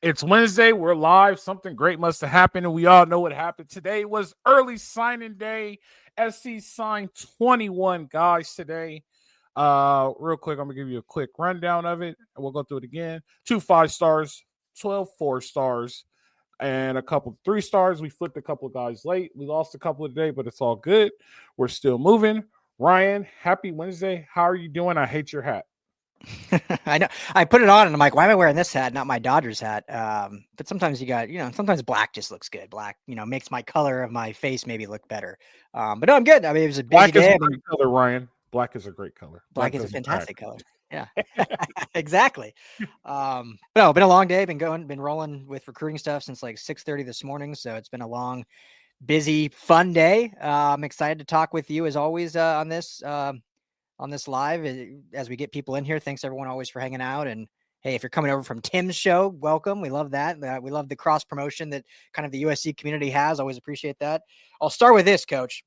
It's Wednesday. We're live. Something great must have happened, and we all know what happened. Today was early signing day. SC signed 21 guys today. Real quick, I'm gonna give you a quick rundown of it, and we'll go through it again. 2 5-stars, 12 4-stars, and a couple 3-stars. We flipped a couple of guys late. We lost a couple today, but it's all good. We're still moving. Ryan, happy Wednesday. How are you doing? I hate your hat. I know. I put it on and I'm like, why am I wearing this hat, not my Dodgers hat? But sometimes sometimes black just looks good. Black, makes my color of my face maybe look better. But no, I'm good. I mean, it was a busy Black day. is a great color, Ryan. Black is a great color. Black is a fantastic color. Yeah, exactly. But no, been a long day. Been rolling with recruiting stuff since like 6:30 this morning. So it's been a long, busy, fun day. I'm excited to talk with you as always on this live as we get people in here. Thanks everyone always for hanging out. And hey, if you're coming over from Tim's show, welcome. We love that. We love the cross promotion that kind of the USC community has. Always appreciate that. I'll start with this, Coach.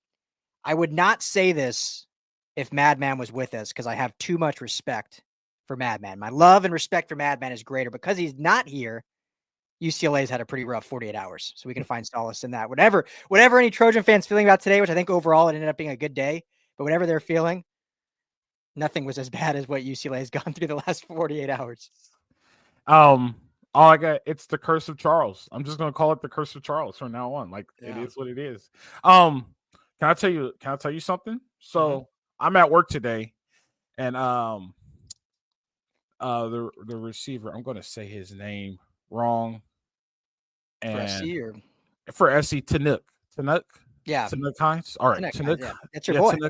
I would not say this if Madman was with us because I have too much respect for Madman. My love and respect for Madman is greater because he's not here. UCLA's had a pretty rough 48 hours, so we can find solace in that. Whatever any Trojan fans feeling about today, which I think overall it ended up being a good day, but whatever they're feeling, nothing was as bad as what UCLA has gone through the last 48 hours. All I got, it's the curse of Charles. I'm just gonna call it the curse of Charles from now on. Like It is what it is. Can I tell you something? So I'm at work today, and the receiver, I'm gonna say his name wrong. And for SC Tanuk. Yeah. Tanuk Hines. All right, Tanuk. Yeah. That's your boy. Tanuk.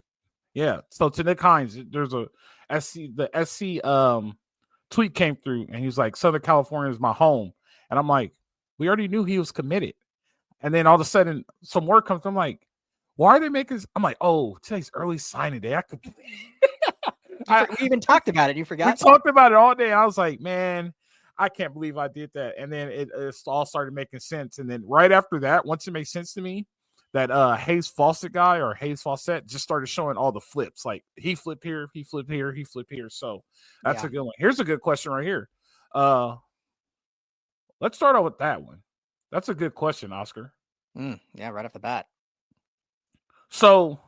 Yeah. So Tanuk Hines, there's a SC tweet came through and he was like, Southern California is my home. And I'm like, we already knew he was committed. And then all of a sudden some word comes, I'm like, why are they making this? I'm like, oh, today's early signing day. We even talked about it. You forgot? We talked about it all day. I was like, man, I can't believe I did that. And then it all started making sense. And then right after that, once it made sense to me, that Hayes Fawcett guy or Hayes Fawcett just started showing all the flips. Like he flipped here, he flipped here, he flipped here. So that's a good one. Here's a good question right here. Let's start out with that one. That's a good question, Oscar. Yeah, right off the bat. So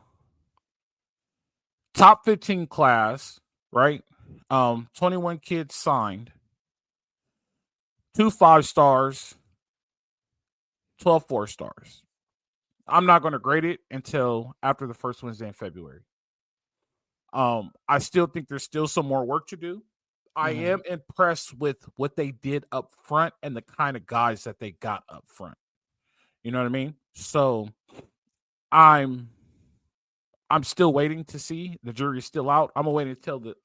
top 15 class, right? 21 kids signed. 2 5-stars, 12 4-stars. I'm not going to grade it until after the first Wednesday in February. I still think there's still some more work to do. I am impressed with what they did up front and the kind of guys that they got up front. You know what I mean? So I'm still waiting to see. The jury's still out. I'm gonna wait until the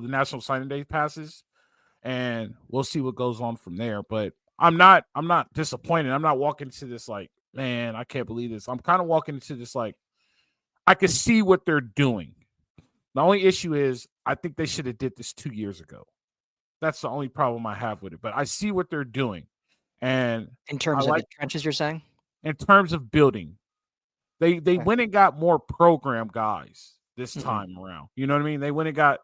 National Signing Day passes, and we'll see what goes on from there. But I'm not disappointed. I'm not walking into this like, man, I can't believe this. I'm kind of walking into this like, I can see what they're doing. The only issue is I think they should have did this 2 years ago. That's the only problem I have with it. But I see what they're doing. And in terms of the trenches, you're saying? In terms of building. They went and got more program guys this time around. You know what I mean? They went and got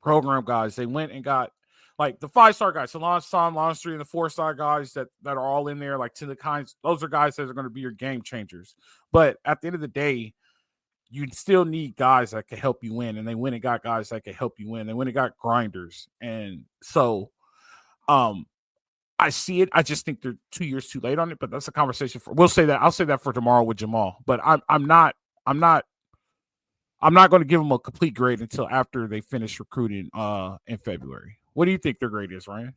program guys. They went and got like the 5-star guys, so Lawrence 3 and the 4-star guys that are all in there, like to the kinds, those are guys that are going to be your game changers. But at the end of the day, you still need guys that can help you win. And they went and got guys that can help you win. They went and got grinders. And so I see it. I just think they're 2 years too late on it, but that's a conversation I'll say that for tomorrow with Jamal. But I'm not going to give them a complete grade until after they finish recruiting in February. What do you think their grade is, Ryan?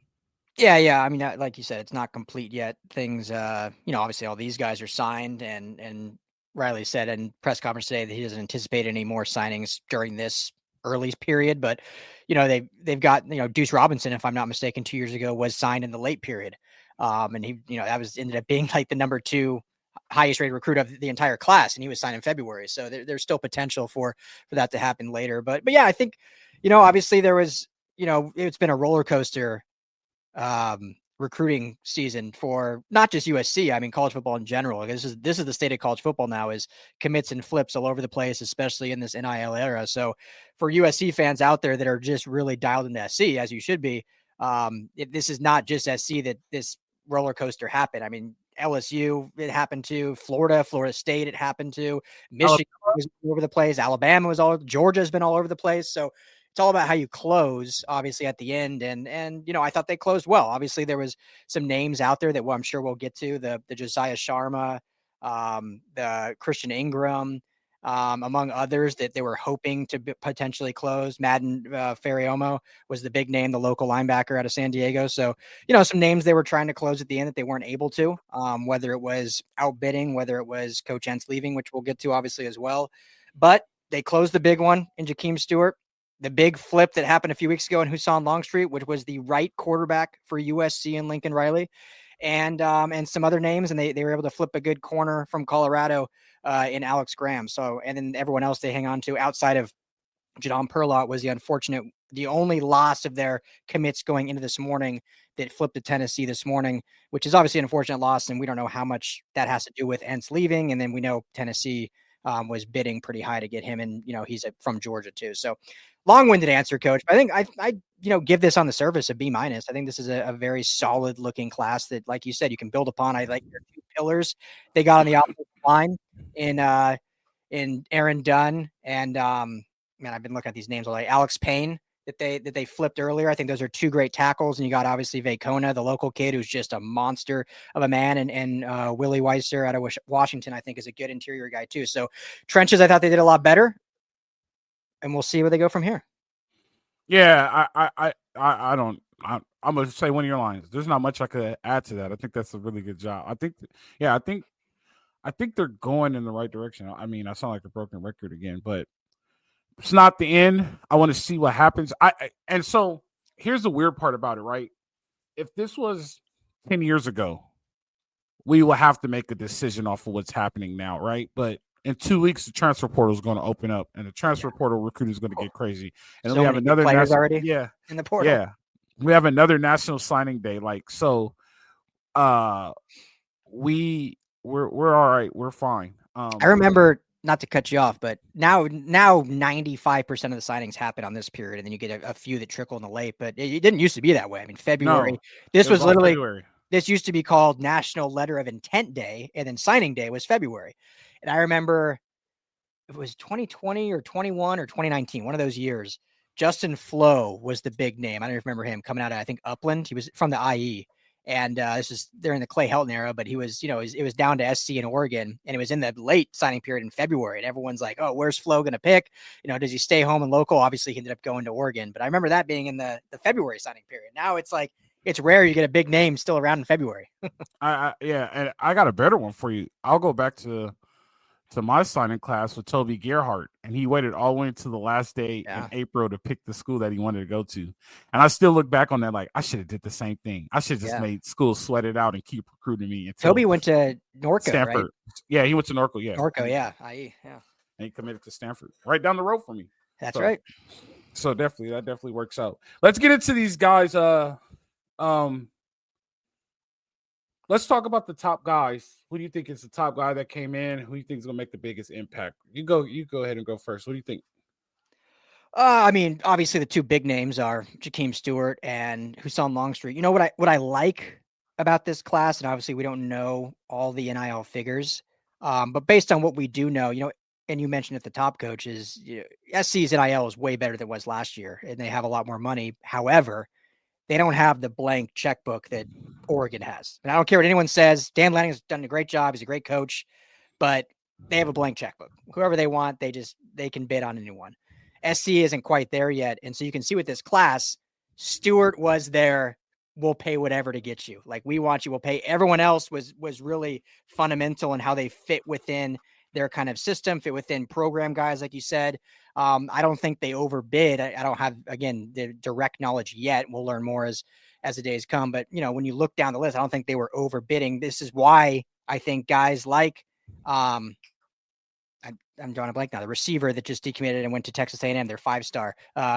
Yeah. I mean, like you said, it's not complete yet. Things, obviously all these guys are signed, and Riley said in press conference today that he doesn't anticipate any more signings during this early period. But, they've got, Deuce Robinson, if I'm not mistaken, 2 years ago was signed in the late period. And he, that ended up being like the number 2 highest rated recruit of the entire class, and he was signed in February. So there's still potential for that to happen later. But yeah, I think, obviously there was, it's been a roller coaster recruiting season for not just USC. I mean, college football in general. This is the state of college football now, is commits and flips all over the place, especially in this NIL era. So for USC fans out there that are just really dialed into SC, as you should be, This is not just SC that this roller coaster happened. I mean, LSU, it happened to Florida State, it happened to Michigan was all over the place. Alabama was Georgia's been all over the place. So it's all about how you close, obviously, at the end. And I thought they closed well. Obviously, there was some names out there that I'm sure we'll get to, the Josiah Sharma, the Christian Ingram, among others that they were hoping to potentially close. Madden Faraimo was the big name, the local linebacker out of San Diego. So, some names they were trying to close at the end that they weren't able to, whether it was outbidding, whether it was Coach Entz leaving, which we'll get to obviously as well. But they closed the big one in Jahkeem Stewart. The big flip that happened a few weeks ago in Husson Longstreet, which was the right quarterback for USC and Lincoln Riley, and some other names, and they were able to flip a good corner from Colorado in Alex Graham. So, and then everyone else they hang on to outside of Jadon Perlot was the only loss of their commits going into this morning that flipped to Tennessee this morning, which is obviously an unfortunate loss, and we don't know how much that has to do with Entz leaving, and then we know Tennessee was bidding pretty high to get him, and he's from Georgia too. So long-winded answer, Coach. But I think I give this on the surface a B-. I think this is a very solid looking class that, like you said, you can build upon. I like your two pillars they got on the offensive line in Aaron Dunn and I've been looking at these names all day. Alex Payne that they flipped earlier. I think those are two great tackles. And you got obviously Vacona, the local kid who's just a monster of a man, and Willie Weiser out of Washington, I think, is a good interior guy too. So trenches, I thought they did a lot better, and we'll see where they go from here. Yeah, I'm gonna say one of your lines. There's not much I could add to that. I think that's a really good job. I think they're going in the right direction. I mean, I sound like a broken record again, but it's not the end. I want to see what happens. And so here's the weird part about it, right? If this was 10 years ago, we will have to make a decision off of what's happening now, right? But in 2 weeks, the transfer portal is going to open up, and the transfer portal recruiting is going to get crazy. And then we have another players already in the portal. Yeah, we have another national signing day. We're all right. We're fine. I remember, not to cut you off, but now 95% of the signings happen on this period, and then you get a few that trickle in the late. But it didn't used to be that way. I mean, February. No, this was literally February. This used to be called National Letter of Intent Day, and then signing day was February. And I remember it was 2020 or 21 or 2019, one of those years. Justin Flo was the big name. I don't remember him coming out of, I think, Upland. He was from the IE. And this is during the Clay Helton era, but he was, it was down to SC in Oregon, and it was in the late signing period in February. And everyone's like, oh, where's Flo going to pick? Does he stay home and local? Obviously, he ended up going to Oregon. But I remember that being in the February signing period. Now it's like, it's rare you get a big name still around in February. Yeah, and I got a better one for you. I'll go back to my signing class with Toby Gerhardt, and he waited all the way to the last day in April to pick the school that he wanted to go to. And I still look back on that like, I should have did the same thing. I should have just made school sweat it out and keep recruiting me. Toby went to Norco, Stanford. Right? Yeah, he went to Norco, yeah. Norco, yeah. IE, yeah. And he committed to Stanford, right down the road from me. That's right. So that definitely works out. Let's get into these guys. Let's talk about the top guys. Who do you think is the top guy that came in? Who do you think is going to make the biggest impact? You go ahead and go first. What do you think? I mean, obviously the two big names are Jahkeem Stewart and Husson Longstreet. You know what I like about this class, and obviously we don't know all the NIL figures, but based on what we do know, and you mentioned at the top, Coach, is SC's NIL is way better than it was last year, and they have a lot more money. However, they don't have the blank checkbook that Oregon has. And I don't care what anyone says. Dan Lanning has done a great job. He's a great coach, but they have a blank checkbook. Whoever they want, they can bid on anyone. SC isn't quite there yet. And so you can see with this class, Stewart was there. We'll pay whatever to get you. Like, we want you, we'll pay. Everyone else was really fundamental in how they fit within their kind of system, fit within program guys, like you said. I don't think they overbid. I don't have, again, the direct knowledge yet. We'll learn more as the days come. But, when you look down the list, I don't think they were overbidding. This is why I think guys like, I'm drawing a blank now, the receiver that just decommitted and went to Texas A&M, their 5-star,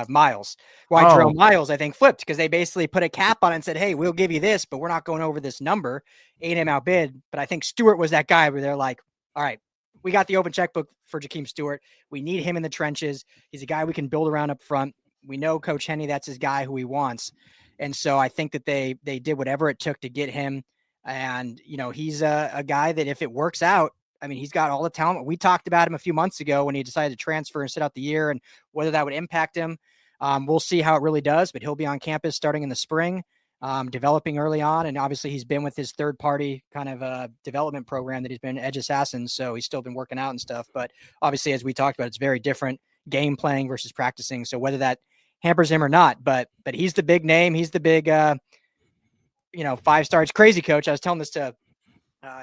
Miles. Why Jerome Miles, I think, flipped because they basically put a cap on it and said, hey, we'll give you this, but we're not going over this number. A&M outbid. But I think Stewart was that guy where they're like, all right, we got the open checkbook for Jahkeem Stewart. We need him in the trenches. He's a guy we can build around up front. We know Coach Henney, that's his guy who he wants. And so I think that they did whatever it took to get him. And, he's a guy that if it works out, I mean, he's got all the talent. We talked about him a few months ago when he decided to transfer and sit out the year and whether that would impact him. We'll see how it really does, but he'll be on campus starting in the spring, developing early on. And obviously he's been with his third party kind of development program that he's been Edge Assassins. So he's still been working out and stuff, but obviously, as we talked about, it's very different game playing versus practicing. So whether that hampers him or not, but he's the big name. He's the big, 5-star. It's crazy, Coach. I was telling this to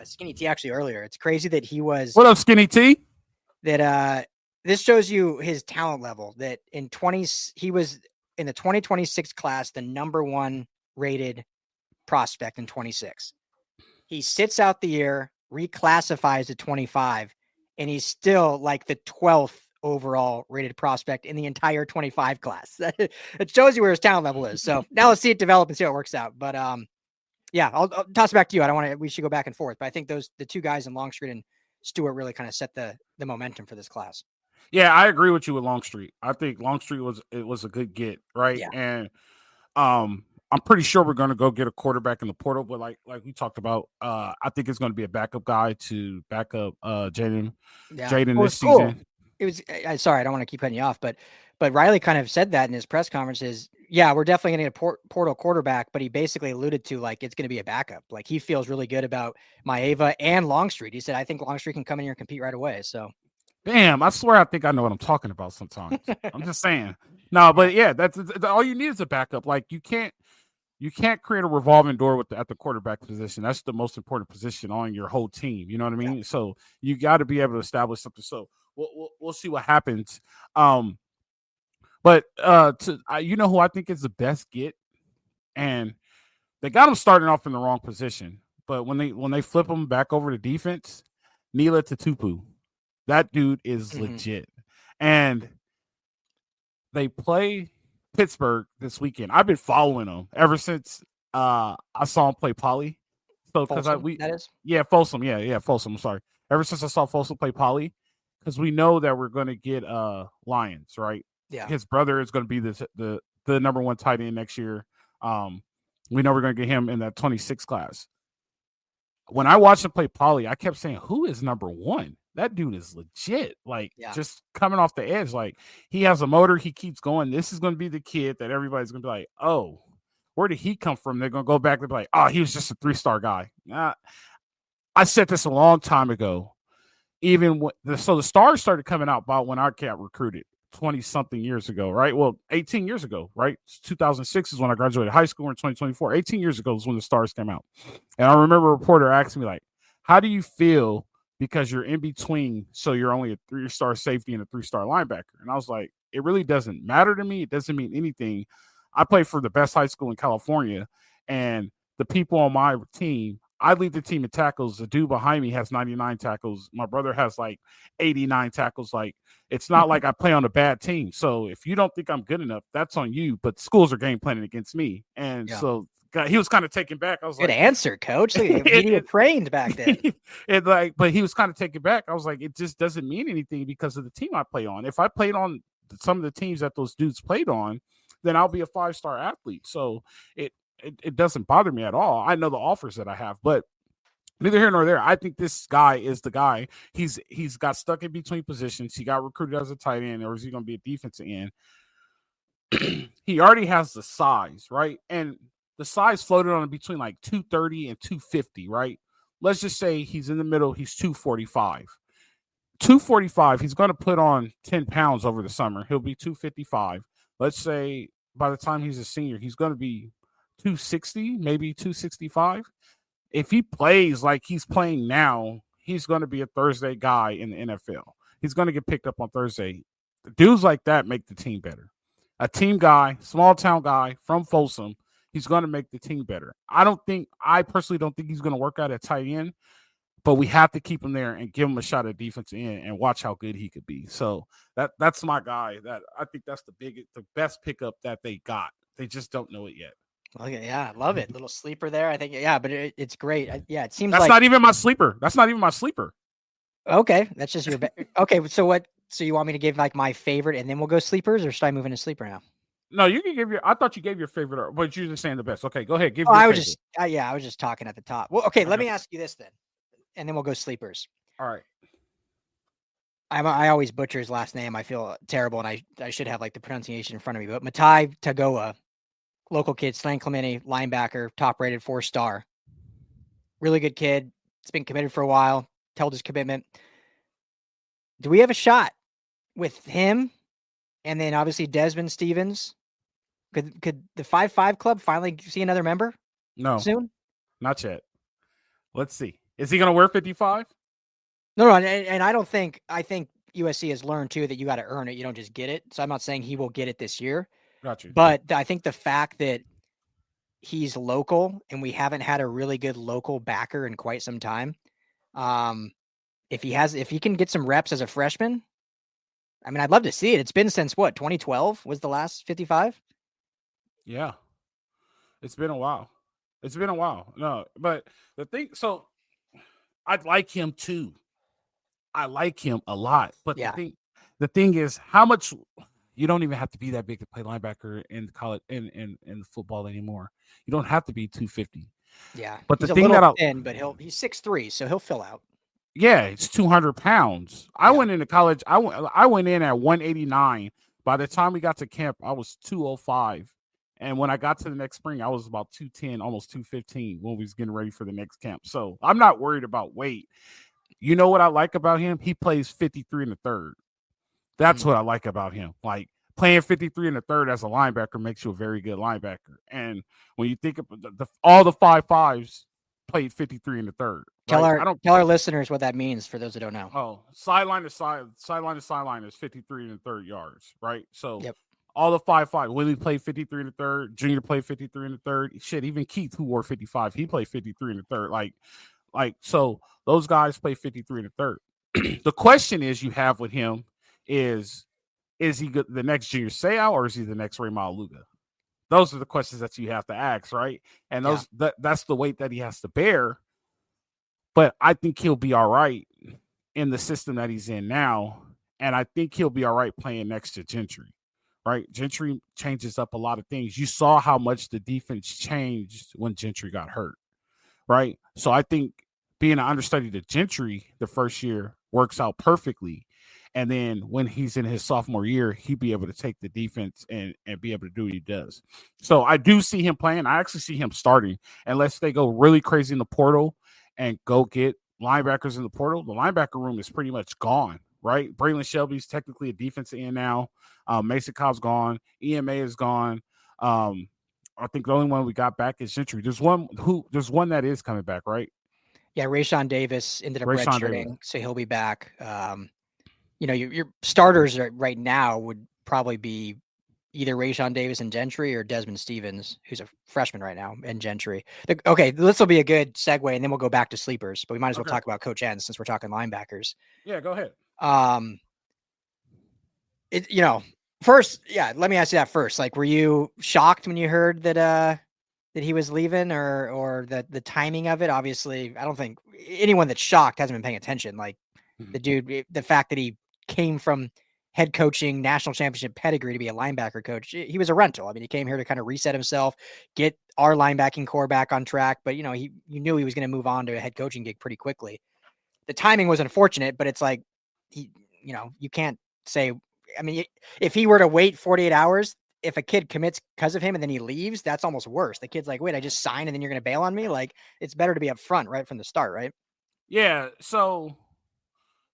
Skinny T actually earlier. It's crazy that he was. What up, Skinny T? That this shows you his talent level. That he was in the 2026 class, the number 1 rated prospect in 26. He sits out the year, reclassifies to 25, and he's still like the 12th overall rated prospect in the entire 25 class. It shows you where his talent level is. So now let's see it develop and see how it works out. But yeah, I'll toss it back to you. I don't want to. We should go back and forth, but I think the two guys in Longstreet and Stewart really kind of set the momentum for this class. Yeah, I agree with you with Longstreet. I think Longstreet was a good get, right? Yeah. And I'm pretty sure we're going to go get a quarterback in the portal, but like we talked about, I think it's going to be a backup guy to back up Jaden this season. It was sorry, I don't want to keep cutting you off, but Riley kind of said that in his press conferences. Yeah, we're definitely going to get a portal quarterback, but he basically alluded to like it's going to be a backup. Like he feels really good about Maeva and Longstreet. He said, I think Longstreet can come in here and compete right away. So, damn, I swear I think I know what I'm talking about sometimes. I'm just saying. No, but yeah, that's all you need is a backup. Like you can't create a revolving door at the quarterback position. That's the most important position on your whole team. You know what I mean? Yeah. So you got to be able to establish something. So we'll see what happens. But you know who I think is the best get, and they got him starting off in the wrong position. But when they flip him back over to defense, Nila Tatupu, that dude is legit, and they play Pittsburgh this weekend. I've been following them ever since I saw him play Poly. So because Folsom, Folsom. I'm sorry. Ever since I saw Folsom play Poly, because we know that we're going to get Lions, right? Yeah, his brother is going to be the number 1 tight end next year. We know we're going to get him in that 26 class. When I watched him play Poly, I kept saying, "Who is number 1? That dude is legit. Like just coming off the edge. Like he has a motor. He keeps going. This is going to be the kid that everybody's going to be like, oh, where did he come from? They're going to go back and be like, oh, he was just a 3-star guy. I said this a long time ago. Even the stars started coming out about when I got recruited 20-something years ago, right? Well, 18 years ago, right? 2006 is when I graduated high school in 2024. 18 years ago is when the stars came out. And I remember a reporter asking me, like, how do you feel because you're in between, so you're only a 3-star safety and a 3-star linebacker? And I was like, it really doesn't matter to me. It doesn't mean anything. I play for the best high school in California, and the people on my team, I lead the team in tackles. The dude behind me has 99 tackles. My brother has like 89 tackles. Like, it's not like I play on a bad team. So if you don't think I'm good enough, that's on you. But schools are game planning against me. And so he was kind of taken back. I was good answer, Coach. He trained back then. But he was kind of taken back. I was like, it just doesn't mean anything because of the team I play on. If I played on some of the teams that those dudes played on, then I'll be a 5-star athlete. So it doesn't bother me at all. I know the offers that I have, but neither here nor there. I think this guy is the guy. He's got stuck in between positions. He got recruited as a tight end, or is he going to be a defensive end? He already has the size, right? And the size floated on between like 230 and 250, right? Let's just say he's in the middle. He's 245. 245, he's going to put on 10 pounds over the summer. He'll be 255. Let's say by the time he's a senior, he's going to be 260, maybe 265. If he plays like he's playing now, he's going to be a Thursday guy in the NFL. He's going to get picked up on Thursday. Dudes like that make the team better. A team guy, small town guy from Folsom, he's going to make the team better. I personally don't think he's going to work out at tight end, but we have to keep him there and give him a shot at defensive end and watch how good he could be. So that's my guy. That I think that's the best pickup that they got. They just don't know it yet. Okay, yeah, I love it. Little sleeper there. I think, yeah, but it's great. It seems that's not even my sleeper. That's not even my sleeper. Okay, that's just your okay. So what? So you want me to give like my favorite, and then we'll go sleepers, or should I move into sleeper now? No, you can give your. I thought you gave your favorite, but you're just saying the best. Okay, go ahead. Give Oh, your I was favorite. just, I was just talking at the top. Well, okay, let Okay. me ask you this then, and then we'll go sleepers. All right. I always butcher his last name. I feel terrible, and I should have like the pronunciation in front of me. But Matai Tagoa, local kid, Slang Clemente, linebacker, top rated 4-star. Really good kid. It's been committed for a while. Held his commitment. Do we have a shot with him? And then obviously Desmond Stevens. Could the 5-5 club finally see another member No, soon? not yet. Let's see. Is he going to wear 55? No, and I don't think I think USC has learned too that you got to earn it. You don't just get it. So I'm not saying he will get it this year, Got you. but I think the fact that he's local and we haven't had a really good local backer in quite some time. If he can get some reps as a freshman, I mean, I'd love to see it. It's been since what, 2012 was the last 55? Yeah. It's been a while. It's been a while. No, but the thing, so I like him too. I like him a lot. But Yeah. the thing is, how much you don't even have to be that big to play linebacker in college in football anymore. You don't have to be 250. Yeah. But He's the a thing little that thin, but he's 6'3", so he'll fill out. yeah, it's 200 pounds. I Yeah. went into college. I went in at 189. By the time we got to camp, I was 205. And when I got to the next spring, I was about 210, almost 215 when we was getting ready for the next camp. So I'm not worried about weight. You know what I like about him? He plays 53 in the third. That's what I like about him. Like playing 53 in the third as a linebacker makes you a very good linebacker. And when you think of all the 5.5s played 53 in the third. Tell Right? our listeners what that means for those that don't know. Oh, sideline to sideline is 53 in the third yards, right? So Yep. all the 5.5. Willie played 53 in the third. Junior played 53 in the third. Shit, even Keith, who wore 55, he played 53 in the third. So those guys play 53 in the third. The question is you have with him is he the next Junior Seau or is he the next Ray Maluga? Those are the questions that you have to ask, right? And that's the weight that he has to bear. But I think he'll be all right in the system that he's in now. And I think he'll be all right playing next to Gentry, right? Gentry changes up a lot of things. You saw how much the defense changed when Gentry got hurt, right? So I think being an understudy to Gentry the first year works out perfectly. And then when he's in his sophomore year, he'd be able to take the defense and be able to do what he does. So I do see him playing. I actually see him starting unless they go really crazy in the portal and go get linebackers in the portal. The linebacker room is pretty much gone, right? Braylon Shelby's technically a defensive end now. Mason Cobb's gone. EMA is gone. I think the only one we got back is Gentry. There's one that is coming back, right? Yeah, Rayshawn Davis ended up Rayshawn redshirting, Davis. so he'll be back. Your starters right now would probably be either Rayshawn Davis and Gentry or Desmond Stevens, who's a freshman right now, and Gentry. Okay, this will be a good segue, and then we'll go back to sleepers. But we might as well talk about Coach N since we're talking linebackers. Yeah, go ahead. First, let me ask you that first. Like, were you shocked when you heard that he was leaving, or the timing of it? Obviously, I don't think anyone that's shocked hasn't been paying attention. Like the dude, the fact that he came from head coaching, national championship pedigree to be a linebacker coach, he was a rental. I mean, he came here to kind of reset himself, get our linebacking core back on track. But you knew he was going to move on to a head coaching gig pretty quickly. The timing was unfortunate, but it's like you can't say. I mean, if he were to wait 48 hours, if a kid commits because of him and then he leaves, that's almost worse. The kid's like, wait, I just signed and then you're going to bail on me. Like, it's better to be up front right from the start, right? Yeah. So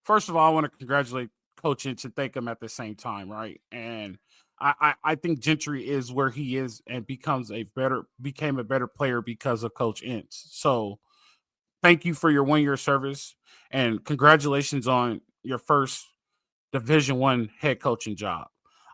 first of all, I want to congratulate Coach Inch and thank him at the same time, right? And I think Gentry is where he is and became a better player because of Coach Inch. So thank you for your 1-year service and congratulations on your first Division I head coaching job.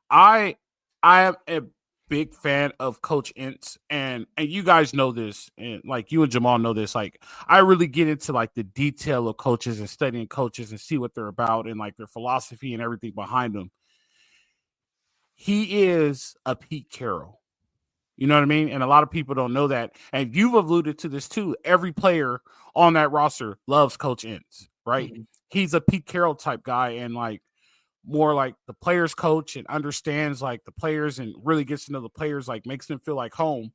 I am a big fan of Coach Ince, and you guys know this, and like you and Jamal know this. Like I really get into like the detail of coaches and studying coaches and see what they're about and like their philosophy and everything behind them. He is a Pete Carroll. You know what I mean? And a lot of people don't know that. And you've alluded to this too. Every player on that roster loves Coach Ince, right? Mm-hmm. He's a Pete Carroll type guy, and like more like the players coach and understands like the players and really gets to know the players, like makes them feel like home.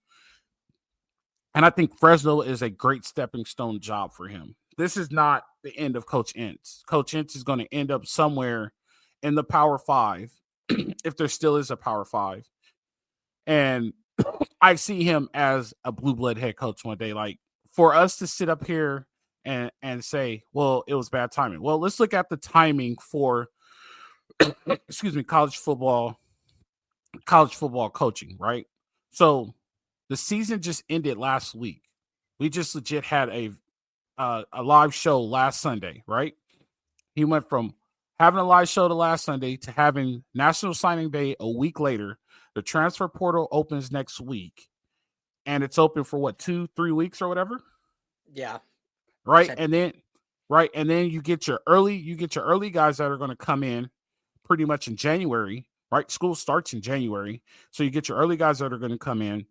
And I think Fresno is a great stepping stone job for him. This is not the end of Coach Entz. Coach Entz is going to end up somewhere in the Power Five, if there still is a Power Five. And I see him as a blue blood head coach one day. Like, for us to sit up here and say, well, it was bad timing. Well, let's look at the timing for college football coaching, right? So the season just ended last week. We just legit had a live show last Sunday, right? He went from having a live show the last Sunday to having National Signing Day a week later. The transfer portal opens next week, and it's open for what, 2-3 weeks or whatever. Yeah. Right. And then you get your early guys that are going to come in pretty much in January, right? School starts in January. So you get your early guys that are going to come in.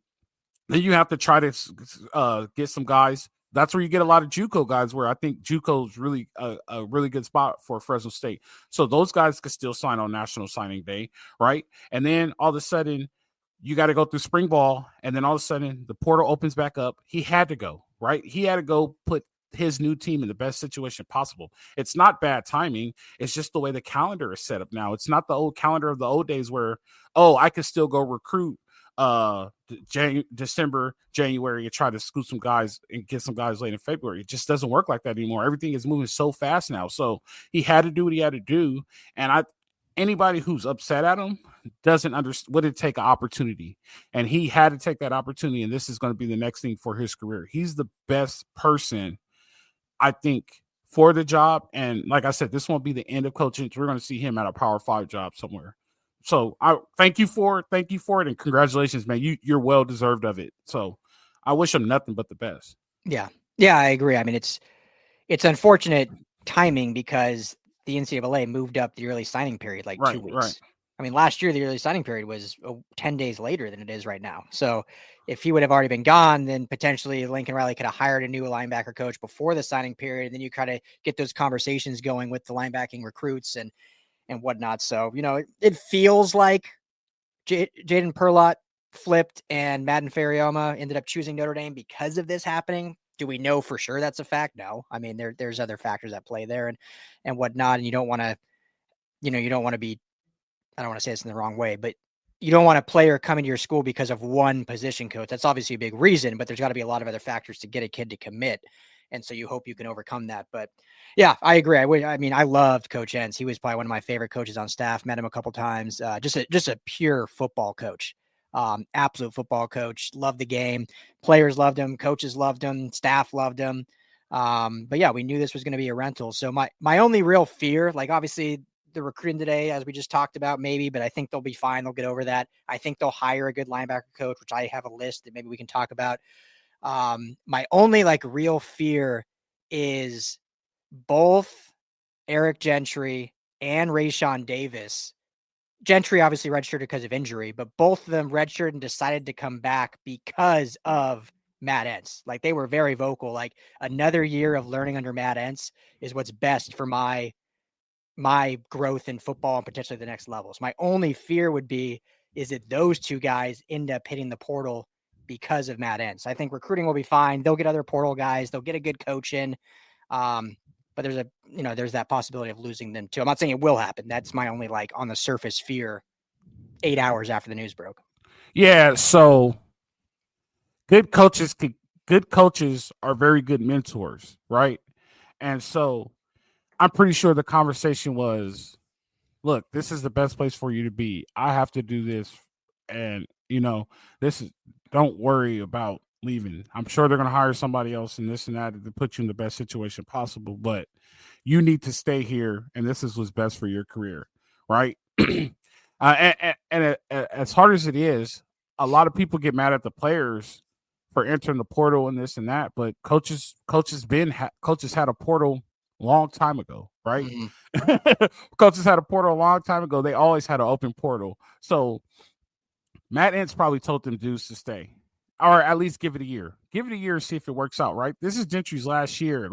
Then you have to try to get some guys. That's where you get a lot of JUCO guys, where I think JUCO is really a really good spot for Fresno State. So those guys could still sign on National Signing Day, right? And then all of a sudden, you got to go through spring ball, and then all of a sudden, the portal opens back up. He had to go, right? He had to go put his new team in the best situation possible. It's not bad timing. It's just the way the calendar is set up now. It's not the old calendar of the old days where, I could still go recruit December, January, and try to scoot some guys and get some guys late in February. It just doesn't work like that anymore. Everything is moving so fast now. So he had to do what he had to do. And anybody who's upset at him doesn't understand what it take an opportunity. And he had to take that opportunity. And this is going to be the next thing for his career. He's the best person, I think, for the job. And like I said, this won't be the end of coaching. We're going to see him at a Power 5 job somewhere. So I thank you for it, and congratulations, man. You're well deserved of it. So I wish him nothing but the best. Yeah, I agree. I mean, it's unfortunate timing because the NCAA moved up the early signing period like 2 weeks. Right. I mean, last year the early signing period was 10 days later than it is right now. So if he would have already been gone, then potentially Lincoln Riley could have hired a new linebacker coach before the signing period, and then you kind of get those conversations going with the linebacking recruits and whatnot. So, it feels like Jaden Perlott flipped and Madden Faraimo ended up choosing Notre Dame because of this happening. Do we know for sure that's a fact? No. I mean, there's other factors at play there and whatnot. And you don't want to, you don't want to be, I don't want to say this in the wrong way, but you don't want a player coming to your school because of one position coach. That's obviously a big reason, but there's got to be a lot of other factors to get a kid to commit. And so you hope you can overcome that. But yeah, I agree. I loved Coach Entz. He was probably one of my favorite coaches on staff. Met him a couple times. Just a pure football coach. Absolute football coach. Loved the game. Players loved him. Coaches loved him. Staff loved him. But yeah, we knew this was going to be a rental. So my only real fear, like obviously the recruiting today, as we just talked about, maybe, but I think they'll be fine. They'll get over that. I think they'll hire a good linebacker coach, which I have a list that maybe we can talk about. My only real fear is both Eric Gentry and Rayshawn Davis. Gentry obviously redshirted because of injury, but both of them redshirted and decided to come back because of Matt Entz. Like, they were very vocal. Like, another year of learning under Matt Entz is what's best for my growth in football and potentially the next levels. My only fear would be is that those two guys end up hitting the portal because of Matt Entz. I think recruiting will be fine. They'll get other portal guys. They'll get a good coach in. But there's that possibility of losing them too. I'm not saying it will happen. That's my only on the surface fear 8 hours after the news broke. Yeah. So good coaches are very good mentors, right? And so I'm pretty sure the conversation was, look, this is the best place for you to be. I have to do this. And, don't worry about leaving. I'm sure they're going to hire somebody else and this and that to put you in the best situation possible. But you need to stay here. And this is what's best for your career. Right. And as hard as it is, a lot of people get mad at the players for entering the portal and this and that. But coaches had a portal long time ago, right? Mm-hmm. Coaches had a portal a long time ago. They always had an open portal. So Matt Entz probably told them dudes to stay, or at least give it a year. Give it a year and see if it works out, right? This is Gentry's last year.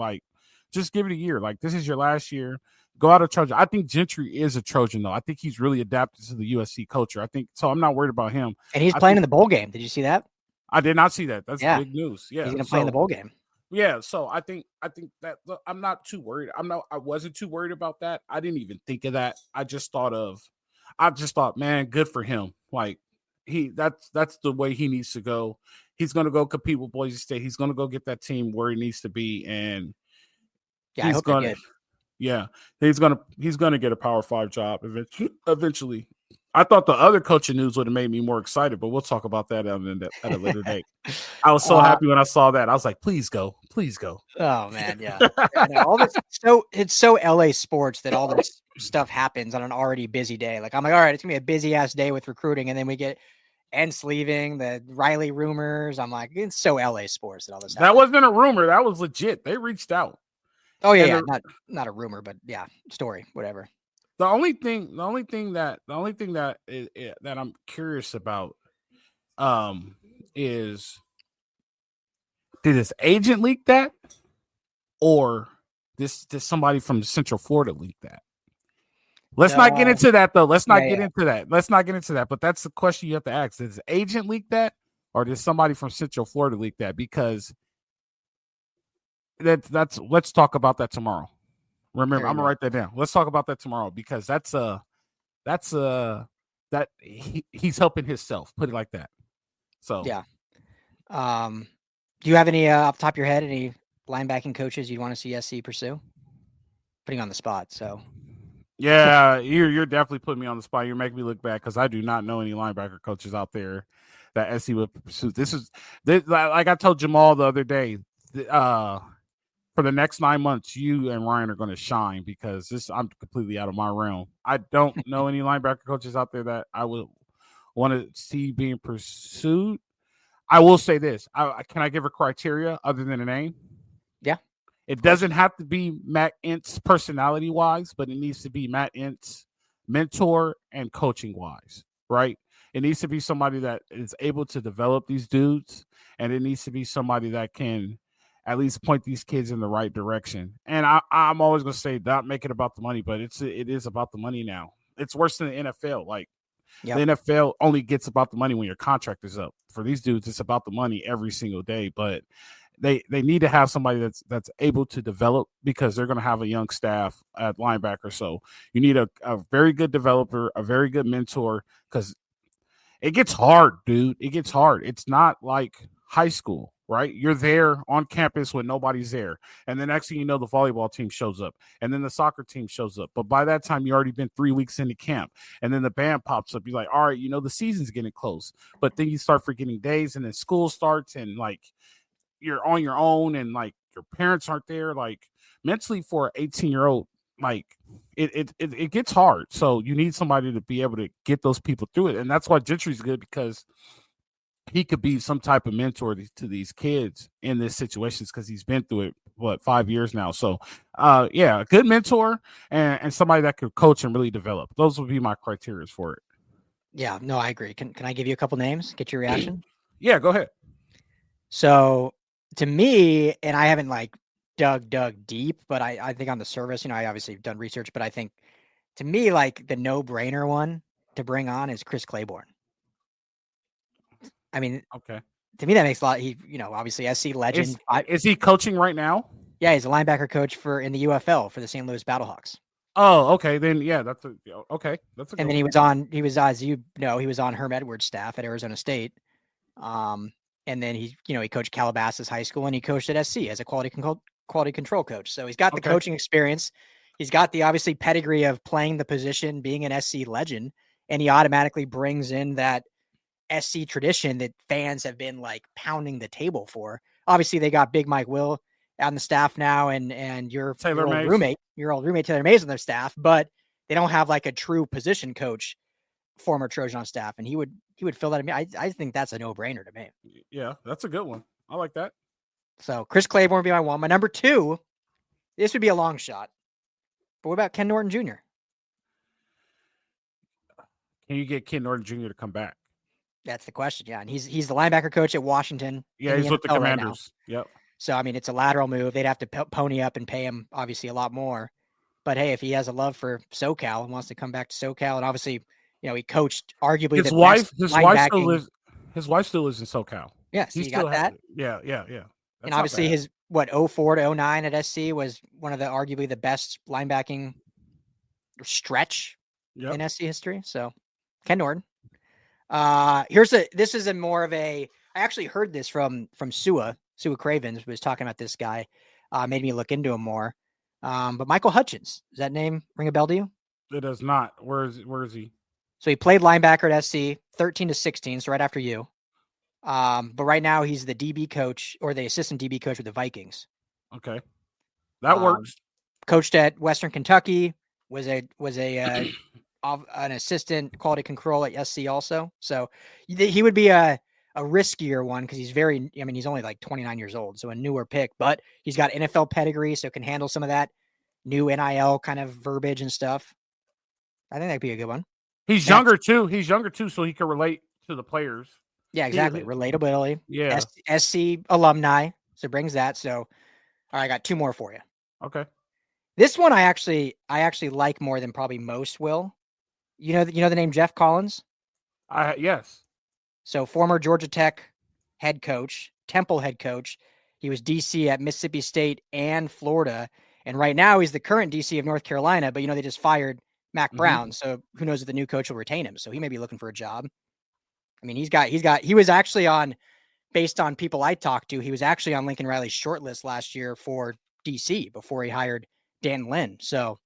Just give it a year. This is your last year. Go out of Trojan. I think Gentry is a Trojan, though. I think he's really adapted to the USC culture. I think so. I'm not worried about him. And he's playing in the bowl game. Did you see that? I did not see that. That's big news. Yeah, he's going to play in the bowl game. Yeah, so I think that I'm not too worried. I wasn't too worried about that. I didn't even think of that. I just thought, man, good for him. Like that's the way he needs to go. He's going to go compete with Boise State. He's going to go get that team where he needs to be, and he's going to. Yeah, he's gonna get a Power 5 job eventually. I thought the other coaching news would have made me more excited, but we'll talk about that at a later date. I was so happy when I saw that. I was like, please go. Oh man, yeah. All this, it's so LA sports that all this stuff happens on an already busy day. Like I'm like, all right, it's gonna be a busy ass day with recruiting, and then we get Entz leaving, the Riley rumors. I'm like, it's so LA sports that all this happens. That wasn't a rumor. That was legit. They reached out. Oh yeah, not a rumor, but yeah, story, whatever. The only thing that I'm curious about, is did his agent leak that, or did somebody from Central Florida leak that? Let's not get into that though. Let's not get into that. But that's the question you have to ask: did his agent leak that, or did somebody from Central Florida leak that? Because let's talk about that tomorrow. Remember, I'm gonna write that down. Let's talk about that tomorrow because he's helping himself. Put it like that. So yeah. Do you have any off the top of your head any linebacking coaches you'd want to see SC pursue? Putting on the spot. So yeah, you're definitely putting me on the spot. You're making me look bad because I do not know any linebacker coaches out there that SC would pursue. This like I told Jamal the other day. For the next 9 months, you and Ryan are going to shine because I'm completely out of my realm. I don't know any linebacker coaches out there that I would want to see being pursued. I will say this. Can I give a criteria other than a name? Yeah. It doesn't have to be Matt Entz personality-wise, but it needs to be Matt Entz mentor and coaching-wise, right? It needs to be somebody that is able to develop these dudes, and it needs to be somebody that can at least point these kids in the right direction. And I'm always going to say not make it about the money, but it is about the money now. It's worse than the NFL. Like the NFL only gets about the money when your contract is up. For these dudes, it's about the money every single day. But they need to have somebody that's able to develop because they're going to have a young staff at linebacker. So you need a very good developer, a very good mentor because it gets hard, dude. It gets hard. It's not like high school. Right? You're there on campus when nobody's there. And the next thing you know, the volleyball team shows up. And then the soccer team shows up. But by that time, you already been 3 weeks into camp. And then the band pops up. You're like, all right, the season's getting close. But then you start forgetting days and then school starts and like you're on your own and like your parents aren't there. Like mentally for an 18-year-old, like it gets hard. So you need somebody to be able to get those people through it. And that's why Gentry's good because he could be some type of mentor to these kids in this situations because he's been through it, 5 years now. So, a good mentor and somebody that could coach and really develop. Those would be my criteria for it. Yeah, no, I agree. Can I give you a couple names? Get your reaction? Yeah, go ahead. So to me, and I haven't like dug deep, but I think on the surface, I obviously have done research, but I think to me, like the no-brainer one to bring on is Chris Claiborne. I mean, okay. To me, that makes a lot. He, obviously SC legend. Is he coaching right now? Yeah, he's a linebacker coach in the UFL for the St. Louis Battlehawks. Oh, okay. Then yeah, that's okay. That's a. And then he was as you know, he was on Herm Edwards' staff at Arizona State. And then he coached Calabasas High School and he coached at SC as a quality control coach. So he's got the coaching experience. He's got the obviously pedigree of playing the position, being an SC legend, and he automatically brings in that SC tradition that fans have been like pounding the table for. Obviously, they got Big Mike Will on the staff now, and your old roommate Taylor Mays on their staff, but they don't have like a true position coach, former Trojan on staff, and he would fill that. I think that's a no-brainer to me. Yeah, that's a good one. I like that. So Chris Claiborne would be my one. My number two, this would be a long shot, but what about Ken Norton Jr.? Can you get Ken Norton Jr. to come back? That's the question. Yeah. And he's the linebacker coach at Washington. Yeah. He's with the Commanders. Right. Yep. So, I mean, it's a lateral move. They'd have to pony up and pay him obviously a lot more. But hey, if he has a love for SoCal and wants to come back to SoCal, and obviously, he coached arguably His the wife, best his wife still linebacking. lives. His wife still lives in SoCal. Yeah, so He you got still has. that. Yeah. And That's not obviously bad. his 04 to 09 at SC was one of the arguably the best linebacking stretch Yep. in SC history. So Ken Norton. This is a more of a, I actually heard this from Sua Cravens was talking about this guy, made me look into him more. But Michael Hutchins, does that name ring a bell to you? It does not. Where is he? So he played linebacker at SC 13 to 16, so right after you. But right now he's the DB coach or the assistant DB coach with the Vikings. Okay, that works. Coached at Western Kentucky, was an assistant quality control at SC also. So he would be a riskier one because he's he's only like 29 years old, so a newer pick, but he's got NFL pedigree, so can handle some of that new NIL kind of verbiage and stuff. I think that'd be a good one. He's younger too, so he can relate to the players. Yeah, exactly. Relatability. Yeah. SC alumni, so brings that. So, all right, I got two more for you. Okay. This one I actually like more than probably most will. You know the name Jeff Collins? Yes. So former Georgia Tech head coach, Temple head coach. He was DC at Mississippi State and Florida. And right now he's the current DC of North Carolina, but they just fired Mac Brown. So who knows if the new coach will retain him. So he may be looking for a job. I mean, he was actually based on people I talked to, he was actually on Lincoln Riley's shortlist last year for DC before he hired Dan Lynn. So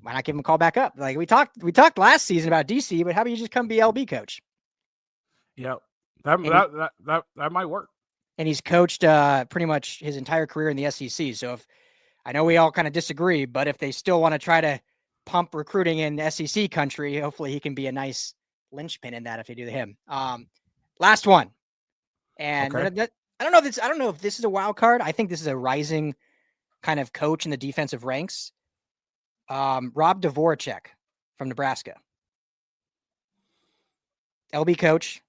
why not give him a call back up? Like we talked last season about DC, but how about you just come be LB coach? Yep. That might work. And he's coached pretty much his entire career in the SEC. So if I know we all kind of disagree, but if they still want to try to pump recruiting in SEC country, hopefully he can be a nice linchpin in that if they do to him. Last one. And I don't know if this is a wild card. I think this is a rising kind of coach in the defensive ranks. Rob Dvorak from Nebraska. LB coach.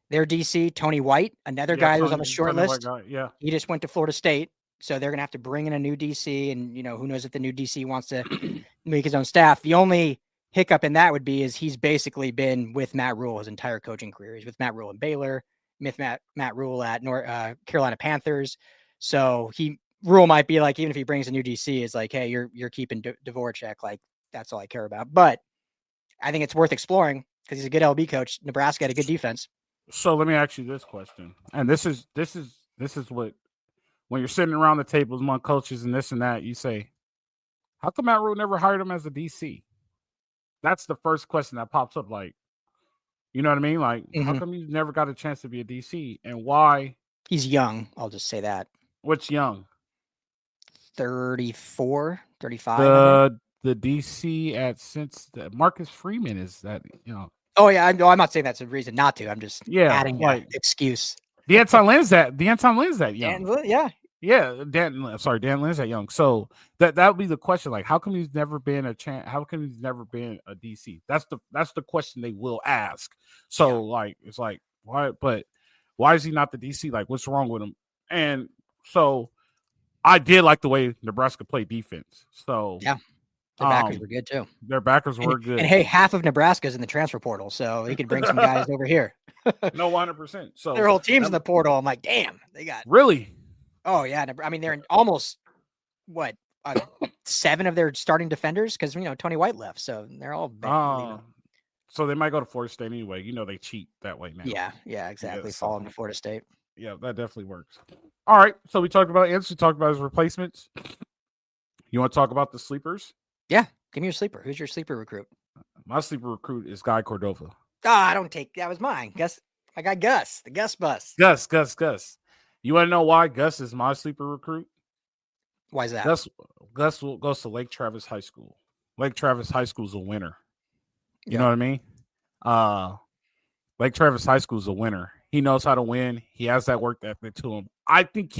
Their DC, Tony White, another guy who was on the short list. Yeah. He just went to Florida State. So they're going to have to bring in a new DC. And, who knows if the new DC wants to make his own staff. The only hiccup in that would be is he's basically been with Matt Rule his entire coaching career. He's with Matt Rule in Baylor, with Matt Rule at Carolina Panthers. So Rule might be like, even if he brings a new DC, it's like, hey, you're keeping Dvorak. Like, that's all I care about. But I think it's worth exploring because he's a good LB coach. Nebraska had a good defense. So let me ask you this question. And this is what, when you're sitting around the tables among coaches and this and that, you say, how come Matt Rule never hired him as a DC? That's the first question that pops up. Like, you know what I mean? Like, how come you never got a chance to be a DC? And why? He's young. I'll just say that. What's young? 34, 35. The DC since Marcus Freeman is that, Oh, yeah. I'm not saying that's a reason not to. I'm just adding like excuse. Deanton Lynn's that young. Dan Lynn's that young. So that would be the question. Like, how come he's never been a chance? How come he's never been a DC? That's the question they will ask. So it's like, why? But why is he not the DC? Like, what's wrong with him? And so I did like the way Nebraska played defense. So yeah. Their backers were good too. Their backers were good. And hey, half of Nebraska's in the transfer portal, so he could bring some guys over here. No, 100%. So their whole team's in the portal. I'm like, damn, they got really. Oh yeah, I mean they're in almost 7 of their starting defenders because Tony White left, so they're all. So they might go to Florida State anyway. They cheat that way now. Yeah, exactly. Fall into Florida State. Yeah, that definitely works. All right, so we talked about Ince. We talked about his replacements. You want to talk about the sleepers? Yeah, give me your sleeper. Who's your sleeper recruit? My sleeper recruit is Guy Cordova. I don't take that was mine. Gus, I got Gus, the Gus bus. Gus. You want to know why Gus is my sleeper recruit? Why is that? Gus goes to Lake Travis High School. Lake Travis High School is a winner. You know what I mean? Lake Travis High School is a winner. He knows how to win. He has that work ethic to him. I think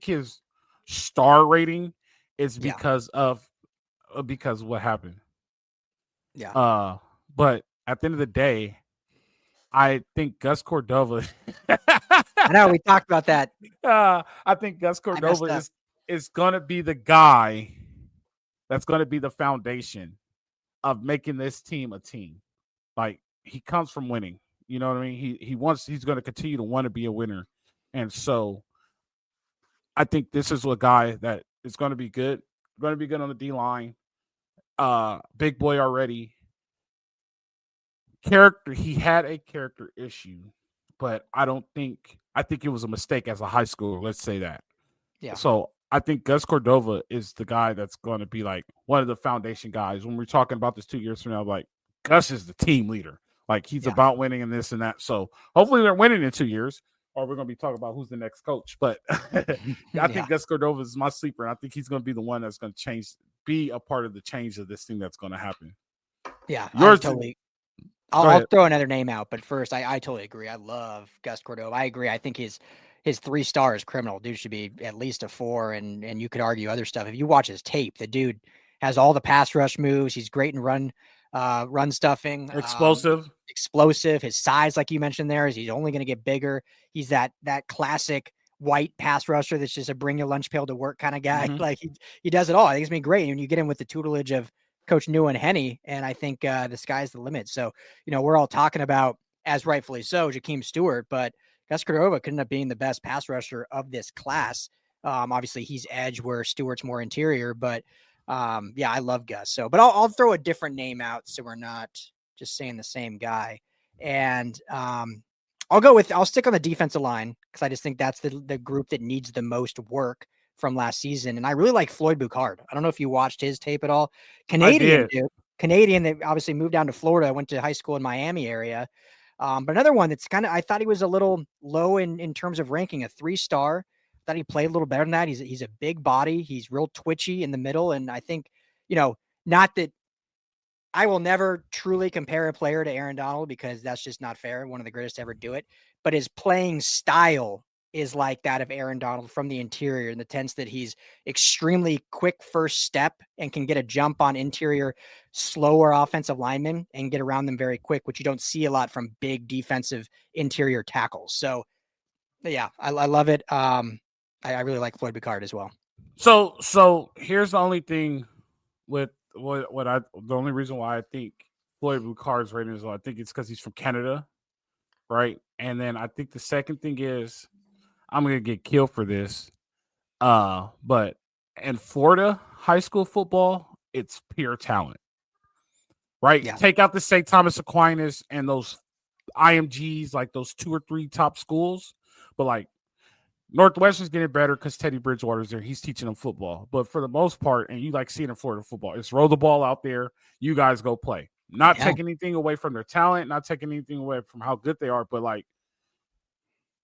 his star rating is because of what happened. Yeah. But at the end of the day, I think Gus Cordova. I know we talked about that. I think Gus Cordova is gonna be the guy that's going to be the foundation of making this team a team. Like he comes from winning. You know what I mean? He's going to continue to want to be a winner. And so I think this is a guy that is going to be good. Going to be good on the D line. Big boy already. Character, he had a character issue, but I think it was a mistake as a high schooler. Let's say that. Yeah. So I think Gus Cordova is the guy that's going to be like one of the foundation guys. When we're talking about this 2 years from now, like Gus is the team leader. Like he's Yeah. about winning and this and that. So hopefully they're winning in 2 years, or we're going to be talking about who's the next coach. But I think Gus Cordova is my sleeper, and I think he's going to be the one that's going to be a part of the change of this thing that's going to happen. Yeah, Yours, I'll throw another name out, but first, I totally agree. I love Gus Cordova. I agree. I think his 3-star is criminal. Dude should be at least a 4, and you could argue other stuff. If you watch his tape, the dude has all the pass rush moves. He's great in run stuffing. Explosive. His size, like you mentioned there, is he's only going to get bigger. He's that classic white pass rusher that's just a bring your lunch pail to work kind of guy. Mm-hmm. Like he does it all. I think it's been great. And you get him with the tutelage of Coach New and Henny, and I think the sky's the limit. So, we're all talking about, as rightfully so, Jahkeem Stewart, but Gus Cordova could end up being the best pass rusher of this class. Obviously, he's edge where Stewart's more interior, but yeah, I love Gus. So, but I'll throw a different name out so we're not just saying the same guy. And I'll stick on the defensive line because I just think that's the group that needs the most work from last season. And I really like Floyd Boucard. I don't know if you watched his tape at all. Canadian dude. Canadian that obviously moved down to Florida, went to high school in Miami area. But another one that's I thought he was a little low in terms of ranking, a 3-star. Thought he played a little better than that. He's a big body. He's real twitchy in the middle. And I think, not that I will never truly compare a player to Aaron Donald because that's just not fair. One of the greatest to ever do it. But his playing style is like that of Aaron Donald from the interior, in the sense that he's extremely quick first step and can get a jump on interior, slower offensive linemen and get around them very quick, which you don't see a lot from big defensive interior tackles. So yeah, I love it. I really like Floyd Boucard as well. So here's the only thing with the only reason why I think Floyd Boucard's rating is low. I think it's because he's from Canada, right? And then I think the second thing is, I'm gonna get killed for this, but in Florida high school football, it's pure talent, right? Yeah. Take out the St. Thomas Aquinas and those IMGs, like those 2 or 3 top schools, but like Northwestern's getting better because Teddy Bridgewater's there. He's teaching them football. But for the most part, and you like seeing in Florida football, it's roll the ball out there. You guys go play. Not taking anything away from their talent, not taking anything away from how good they are, but like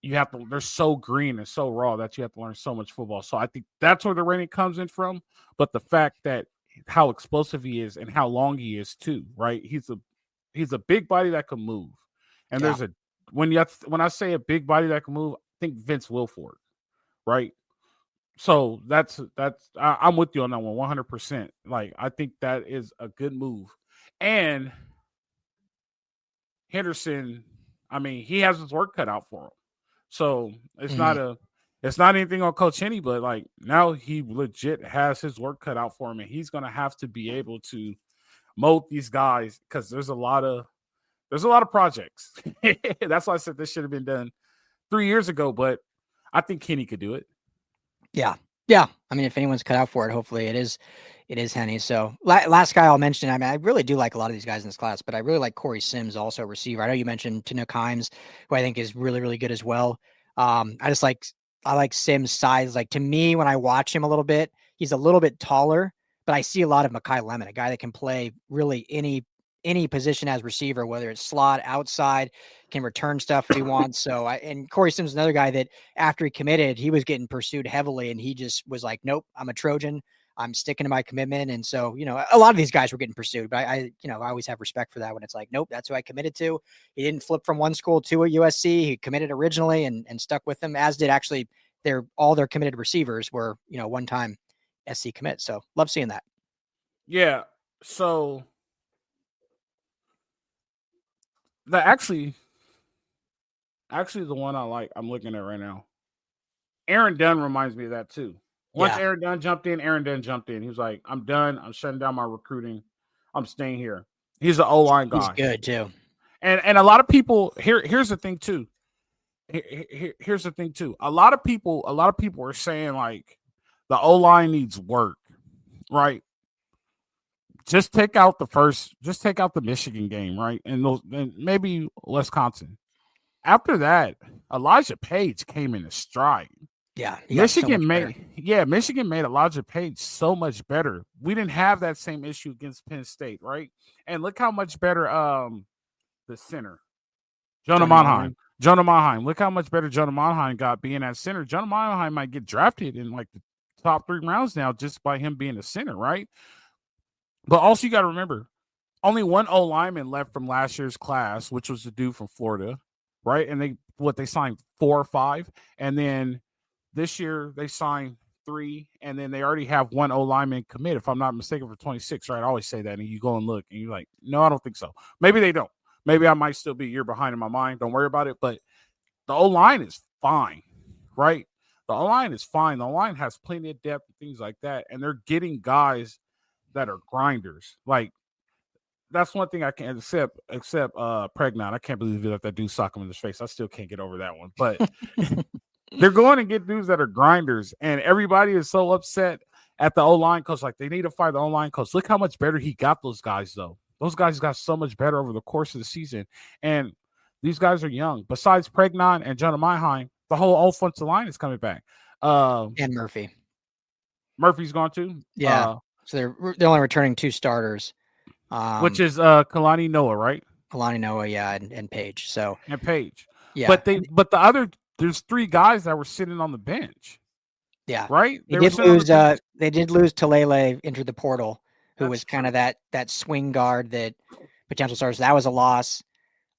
they're so green and so raw that you have to learn so much football. So I think that's where the rating comes in from. But the fact that how explosive he is and how long he is too, right? He's a big body that can move. And there's when I say a big body that can move, think Vince Wilfork, right? So I'm with you on that one 100%. Like I think that is a good move. And Henderson, I mean, he has his work cut out for him. So it's not anything on Coach Henny, but like now he legit has his work cut out for him, and he's gonna have to be able to mold these guys because there's a lot of projects. That's why I said this should have been done 3 years ago, but I think Kenny could do it. Yeah. Yeah. I mean, if anyone's cut out for it, hopefully it is Henny. So last guy I'll mention, I mean, I really do like a lot of these guys in this class, but I really like Corey Sims, also a receiver. I know you mentioned Tanook Himes, who I think is really, really good as well. I like Sims' size. Like to me, when I watch him a little bit, he's a little bit taller, but I see a lot of Mekhi Lemon, a guy that can play really any position as receiver, whether it's slot, outside, can return stuff if he wants. So and Corey Sims is another guy that after he committed, he was getting pursued heavily, and he just was like, nope, I'm a Trojan. I'm sticking to my commitment. And so, a lot of these guys were getting pursued, but I always have respect for that when it's like, nope, that's who I committed to. He didn't flip from one school to a USC. He committed originally and stuck with them, as did actually all their committed receivers were, one-time SC commit. So love seeing that. Yeah. So actually the one I'm looking at right now, Aaron Dunn reminds me of that too. Once Aaron Dunn jumped in, He was like, I'm done. I'm shutting down my recruiting. I'm staying here. He's an O-line guy. He's good too. And a lot of people here's the thing too. Here's the thing too. A lot of people are saying like the O-line needs work, right? Just take out the Michigan game, right? And maybe Wisconsin. After that, Elijah Page came in a stride. Yeah, Michigan made Elijah Page so much better. We didn't have that same issue against Penn State, right? And look how much better the center, Jonah Monheim. Look how much better Jonah Monheim got being at center. Jonah Monheim might get drafted in like the top 3 rounds now just by him being a center, right? But also you got to remember, only one O lineman left from last year's class, which was the dude from Florida, right? And they signed 4 or 5, and then this year they signed 3, and then they already have one O lineman commit, if I'm not mistaken, for 26, right? I always say that, and you go and look, and you're like, no, I don't think so. Maybe they don't. Maybe I might still be a year behind in my mind. Don't worry about it. But the O line is fine, right? The O line is fine. The O line has plenty of depth and things like that, and they're getting guys that are grinders. Like, that's one thing I can't accept Pregnant. I can't believe they let that dude sock him in the face. I still can't get over that one. But they're going to get dudes that are grinders, and everybody is so upset at the O-line coach. Like, they need to fire the O-line coach. Look how much better he got those guys, though. Those guys got so much better over the course of the season, and these guys are young. Besides Pregnant and Jonah Monheim, the whole offensive line is coming back. And Murphy. Murphy's gone too? Yeah. So they're only returning 2 starters. Which is Kalani Noah, right? Kalani Noah, yeah, and Page. And Page. Yeah. But there's 3 guys that were sitting on the bench. Yeah. Right? They did lose Talele into the portal, who was kind of that swing guard that potential stars. That was a loss.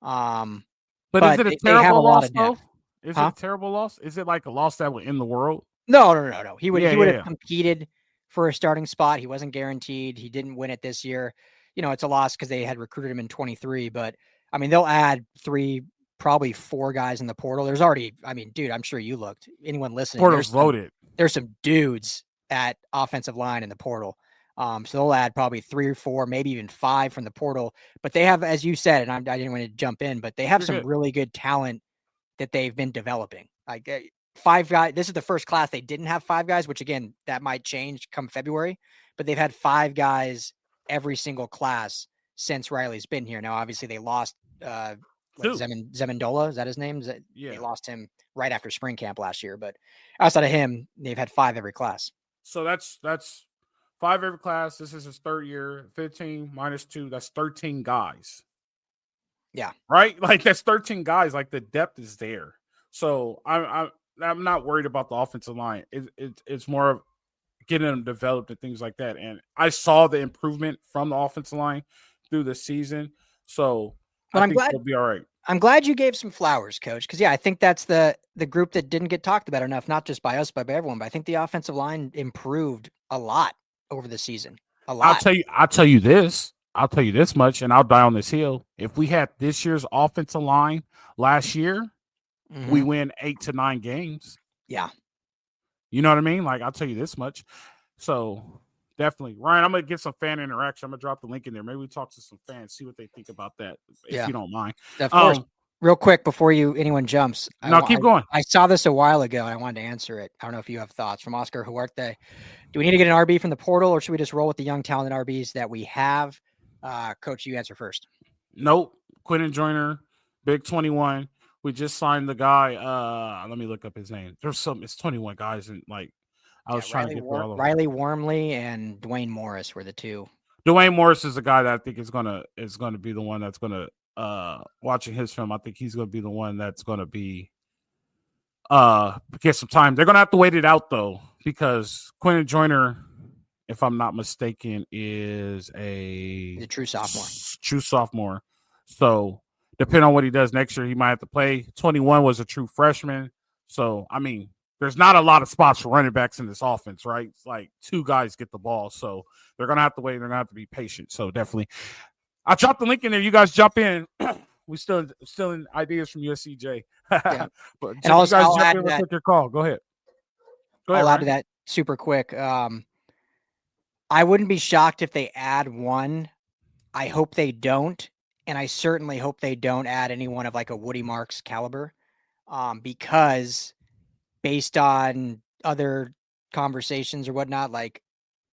But is it a terrible loss though? Is it a terrible loss? Is it like a loss that would end the world? No. He would have competed for a starting spot. He wasn't guaranteed. He didn't win it this year. You know, it's a loss because they had recruited him in 23. But I mean, they'll add 3, probably 4 guys in the portal. There's already, I mean, dude, I'm sure you looked. Anyone listening? Portal's loaded. There's some dudes at offensive line in the portal. So they'll add probably 3 or 4, maybe even 5 from the portal. But they have, as you said, and I didn't want to jump in, but they have some really good talent that they've been developing. Like 5 guys. This is the first class they didn't have 5 guys, which again, that might change come February. But they've had 5 guys every single class since Riley's been here. Now, obviously, they lost Zemendola. Is that his name? Yeah. They lost him right after spring camp last year. But outside of him, they've had 5 every class. So that's 5 every class. This is his 3rd year. 15 minus 2. That's 13 guys. Yeah. Right? Like, that's 13 guys. Like, the depth is there. So I'm not worried about the offensive line. It's more of getting them developed and things like that. And I saw the improvement from the offensive line through the season. So I think they'll be all right. I'm glad you gave some flowers, Coach, because I think that's the group that didn't get talked about enough, not just by us, but by everyone. But I think the offensive line improved a lot over the season. A lot. I'll tell you this much, and I'll die on this hill. If we had this year's offensive line last year, we win 8 to 9 games. Yeah. You know what I mean? Like, I'll tell you this much. So definitely. Ryan, I'm going to get some fan interaction. I'm going to drop the link in there. Maybe we talk to some fans, see what they think about that, if you don't mind. Of course. Real quick, before anyone jumps. Keep going. I saw this a while ago, and I wanted to answer it. I don't know if you have thoughts from Oscar Huarte. Do we need to get an RB from the portal, or should we just roll with the young, talented RBs that we have? Coach, you answer first. Nope. Quentin Joyner, Big 21. We just signed the guy. Let me look up his name. It's 21 guys, and like I was trying to get Riley Wormley and Dwayne Morris were the 2. Dwayne Morris is the guy that I think is gonna be the one that's gonna watching his film. I think he's gonna be the one that's gonna be get some time. They're gonna have to wait it out though, because Quentin Joyner, if I'm not mistaken, is a true sophomore. True sophomore. So depending on what he does next year, he might have to play. 21 was a true freshman. So, I mean, there's not a lot of spots for running backs in this offense, right? It's like 2 guys get the ball. So they're going to have to wait. They're going to have to be patient. So definitely. I dropped the link in there. You guys jump in. We still in ideas from USCJ. Yeah. But and also, you guys jump in with your call. Go ahead. I'll add to that super quick. I wouldn't be shocked if they add one. I hope they don't. And I certainly hope they don't add anyone of like a Woody Marks caliber, because based on other conversations or whatnot, like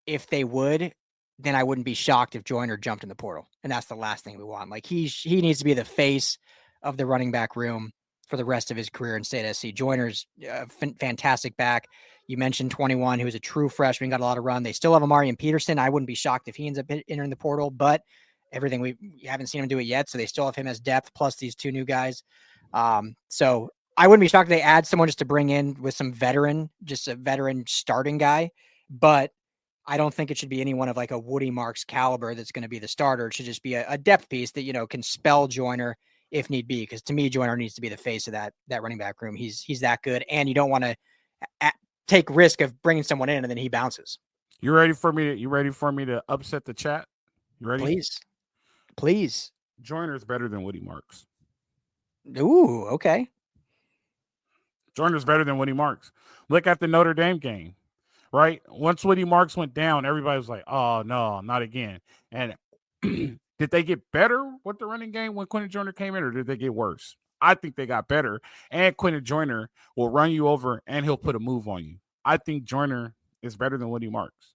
if they would, then I wouldn't be shocked if Joyner jumped in the portal. And that's the last thing we want. Like he needs to be the face of the running back room for the rest of his career in state SC. Joyner's a fantastic back. You mentioned 21, who is a true freshman, got a lot of run. They still have Amari and Peterson. I wouldn't be shocked if he ends up entering the portal, but everything we haven't seen him do it yet. So they still have him as depth plus these two new guys. So I wouldn't be shocked if they add someone just to bring in with some veteran, just a veteran starting guy, but I don't think it should be anyone of like a Woody Marks caliber that's going to be the starter. It should just be a depth piece that, can spell Joyner if need be. Because to me, Joyner needs to be the face of that running back room. He's that good. And you don't want to take risk of bringing someone in and then he bounces. You ready for me to upset the chat? You ready? Please. Joyner's better than Woody Marks. Ooh, okay. Joyner's better than Woody Marks. Look at the Notre Dame game. Right? Once Woody Marks went down, everybody was like, oh, no, not again. And did they get better with the running game when Quentin Joyner came in, or did they get worse? I think they got better. And Quentin Joyner will run you over, and he'll put a move on you. I think Joyner is better than Woody Marks.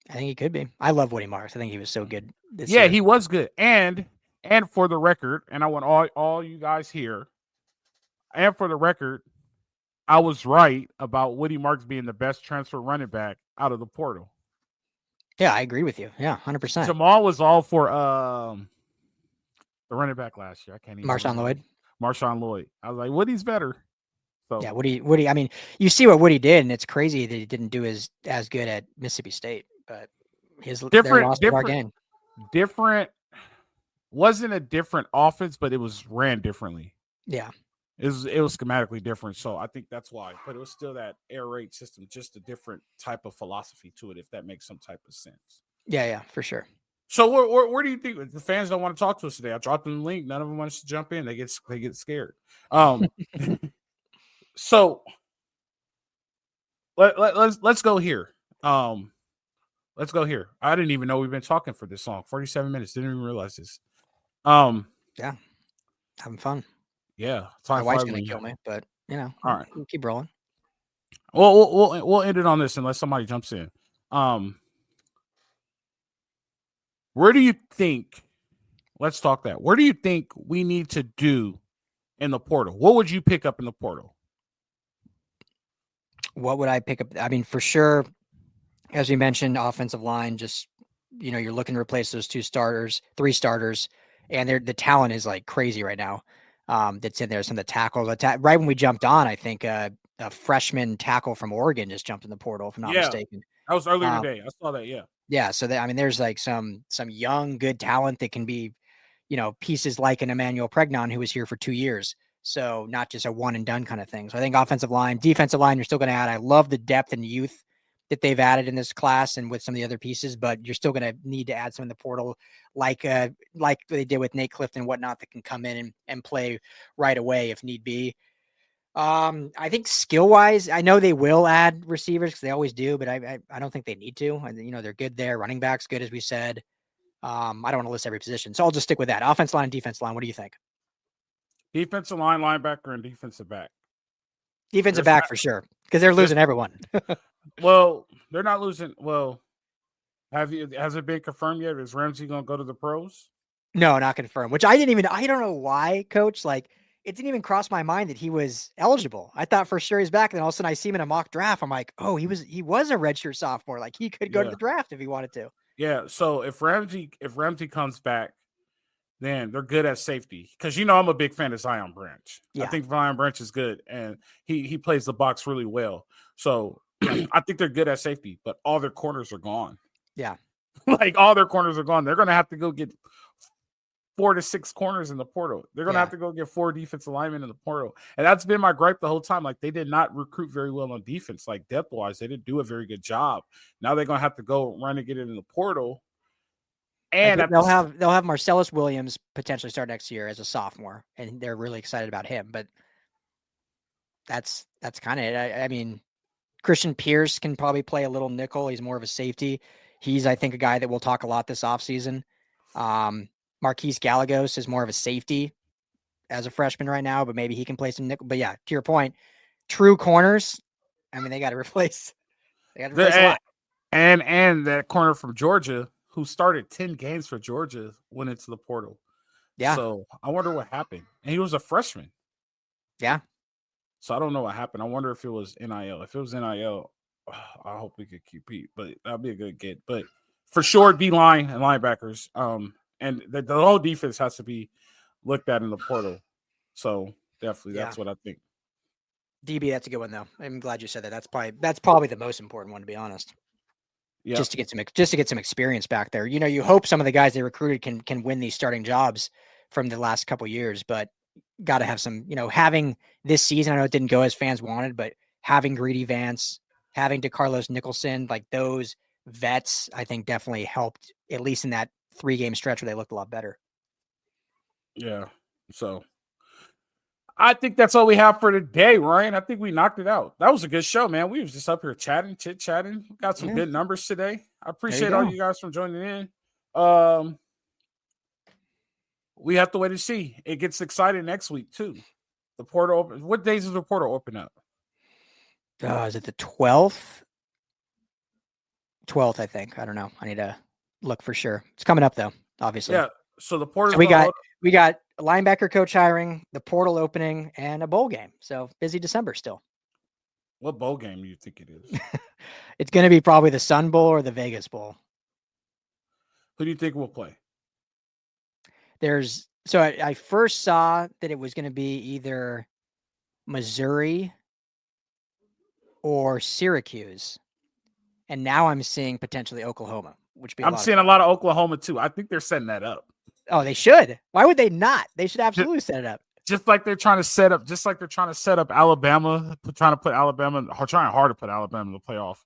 I think he could be. I love Woody Marks. I think he was so good this year. Yeah, he was good. And for the record, and I want all you guys here, and for the record, I was right about Woody Marks being the best transfer running back out of the portal. Yeah, I agree with you. Yeah, 100%. Jamal was all for the running back last year. I can't even Marshawn Lloyd. Marshawn Lloyd. I was like, Woody's better. So yeah, Woody. I mean, you see what Woody did, and it's crazy that he didn't do as good at Mississippi State. But their loss of our game. Different. Wasn't a different offense, but it was ran differently. Yeah. It was schematically different, so I think that's why. But it was still that air raid system, just a different type of philosophy to it, if that makes some type of sense. Yeah, for sure. So where do you think the fans don't want to talk to us today? I dropped them the link. None of them wants to jump in. They get scared. So let's go here. Let's go here. I didn't even know we've been talking for this song. 47 minutes. Didn't even realize this. Yeah, having fun. Yeah, my wife's gonna kill me, but all right, we'll keep rolling. Well, we'll end it on this unless somebody jumps in. Where do you think? Let's talk that. Where do you think we need to do in the portal? What would you pick up in the portal? What would I pick up? I mean, for sure, as we mentioned, offensive line. Just you're looking to replace those 3 starters, and the talent is like crazy right now. That's in there. Some of the tackles. Right when we jumped on, I think a freshman tackle from Oregon just jumped in the portal, if I'm not mistaken. That was earlier today. I saw that. Yeah. Yeah. So there's like some young, good talent that can be, pieces like an Emmanuel Pregnon who was here for 2 years. So not just a one and done kind of thing. So I think offensive line, defensive line, you're still going to add. I love the depth and youth that they've added in this class and with some of the other pieces, but you're still going to need to add some in the portal, like they did with Nate Clifton and whatnot, that can come in and play right away if need be. I think skill wise, I know they will add receivers because they always do, but I don't think they need to. And they're good there. Running backs good, as we said. I don't want to list every position, so I'll just stick with that. Offensive line, defensive line. What do you think? Defensive line, linebacker, and defensive back. Defensive back for sure, because they're losing everyone. Well, they're not losing. Well, has it been confirmed yet? Is Ramsey going to go to the pros? No, not confirmed. Which I don't know why, Coach. Like, it didn't even cross my mind that he was eligible. I thought for sure he's back. And then all of a sudden I see him in a mock draft. I'm like, oh, he was a redshirt sophomore. Like, he could go to the draft if he wanted to. Yeah. So if Ramsey comes back, then they're good at safety. Because I'm a big fan of Zion Branch. Yeah. I think Zion Branch is good, and he plays the box really well. So I think they're good at safety, but all their corners are gone. Yeah. Like, all their corners are gone. They're going to have to go get 4 to 6 corners in the portal. They're going to have to go get 4 defensive linemen in the portal. And that's been my gripe the whole time. Like, they did not recruit very well on defense. Like, depth-wise, they didn't do a very good job. Now they're going to have to go run and get it in the portal. And they'll have Marcellus Williams potentially start next year as a sophomore, and they're really excited about him. But that's kind of it. I mean, Christian Pierce can probably play a little nickel. He's more of a safety. He's, I think, a guy that we'll talk a lot this offseason. Marquise Gallegos is more of a safety as a freshman right now, but maybe he can play some nickel. But yeah, to your point, true corners, I mean, they got to replace a lot. And that corner from Georgia who started 10 games for Georgia went into the portal. Yeah. So I wonder what happened. And he was a freshman. Yeah. So I don't know what happened. I wonder if it was NIL. If it was NIL, I hope we could compete, but that'd be a good get. But for sure, D-line and linebackers. And the whole defense has to be looked at in the portal. So definitely, that's what I think. DB, that's a good one though. I'm glad you said that. That's probably the most important one, to be honest. Yeah. Just to get some experience back there. You know, you hope some of the guys they recruited can win these starting jobs from the last couple of years, but got to have some, you know, having this season. I know it didn't go as fans wanted, but having Greedy Vance, having DeCarlos Nicholson, like those vets, I think definitely helped, at least in that 3-game stretch where they looked a lot better. Yeah. So I think that's all we have for today, Ryan. I think we knocked it out. That was a good show, man. We was just up here chit-chatting. Got some good numbers today. I appreciate all you guys from joining in. We have to wait and see. It gets exciting next week, too. The portal open. What days does the portal open up? Is it the 12th? 12th, I think. I don't know. I need to look for sure. It's coming up, though, obviously. Yeah. So the portal. So we got a linebacker coach hiring, the portal opening, and a bowl game. So busy December still. What bowl game do you think it is? It's going to be probably the Sun Bowl or the Vegas Bowl. Who do you think will play? So I first saw that it was going to be either Missouri or Syracuse. And now I'm seeing potentially Oklahoma, which be I'm seeing a lot of Oklahoma too. I think they're setting that up. Oh, they should. Why would they not? They should absolutely set it up. Just like they're trying to set up Alabama, trying hard to put Alabama in the playoff.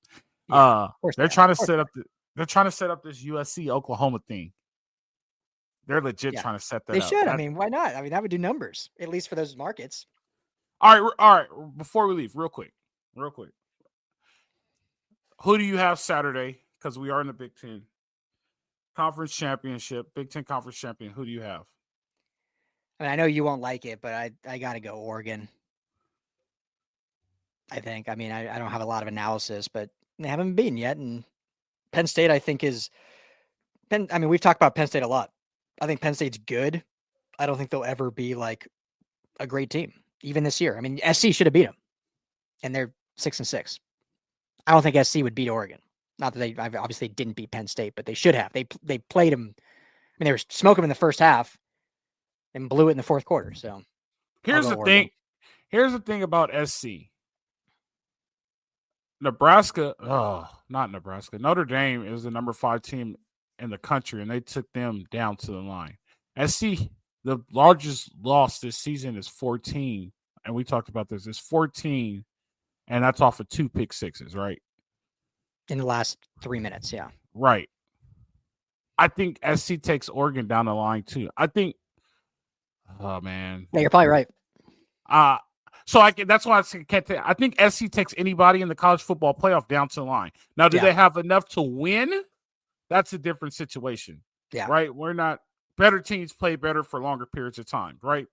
Yeah, they're trying to set up this USC Oklahoma thing. They're legit trying to set that up. They should. I mean, why not? I mean, that would do numbers, at least for those markets. All right. Before we leave, real quick. Who do you have Saturday? Because we are in the Big Ten Conference Championship, Big Ten Conference Champion. Who do you have? I mean, I know you won't like it, but I got to go Oregon. I think. I mean, I don't have a lot of analysis, but they haven't been beaten yet. And Penn State, I think, we've talked about Penn State a lot. I think Penn State's good. I don't think they'll ever be like a great team, even this year. I mean, SC should have beat them, and they're 6-6. I don't think SC would beat Oregon. Not that they obviously didn't beat Penn State, but they should have. They played them. I mean, they were smoking them in the first half and blew it in the fourth quarter. So here's the thing. Here's the thing about SC. Not Nebraska. Notre Dame is the number 5 team in the country, and they took them down to the line. SC, the largest loss this season is 14, and we talked about this. It's 14, and that's off of 2 pick sixes, right? In the last 3 minutes, yeah. Right. I think SC takes Oregon down the line, too. I think – oh, man. Yeah, you're probably right. That's why I think SC takes anybody in the college football playoff down to the line. Now, do they have enough to win? That's a different situation. Yeah. Right? We're not – better teams play better for longer periods of time, right?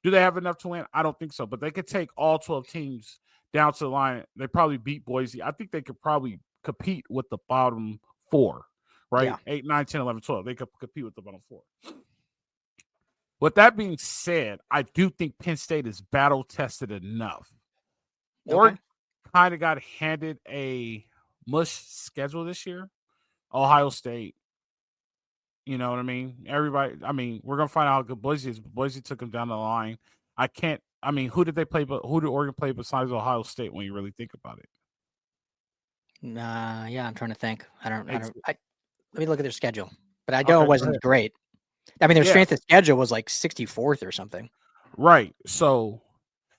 Do they have enough to win? I don't think so. But they could take all 12 teams down to the line. They probably beat Boise. I think they could probably compete with the bottom 4, right? Yeah. 8, 9, 10, 11, 12. They could compete with the bottom 4. With that being said, I do think Penn State is battle-tested enough. Okay. Oregon kind of got handed a mush schedule this year. Ohio State. You know what I mean? Everybody, we're going to find out how good Boise is, but Boise took them down the line. Who did Oregon play besides Ohio State when you really think about it? Yeah, I'm trying to think. Let me look at their schedule, but I know it wasn't great. I mean, their strength of schedule was like 64th or something. Right. So,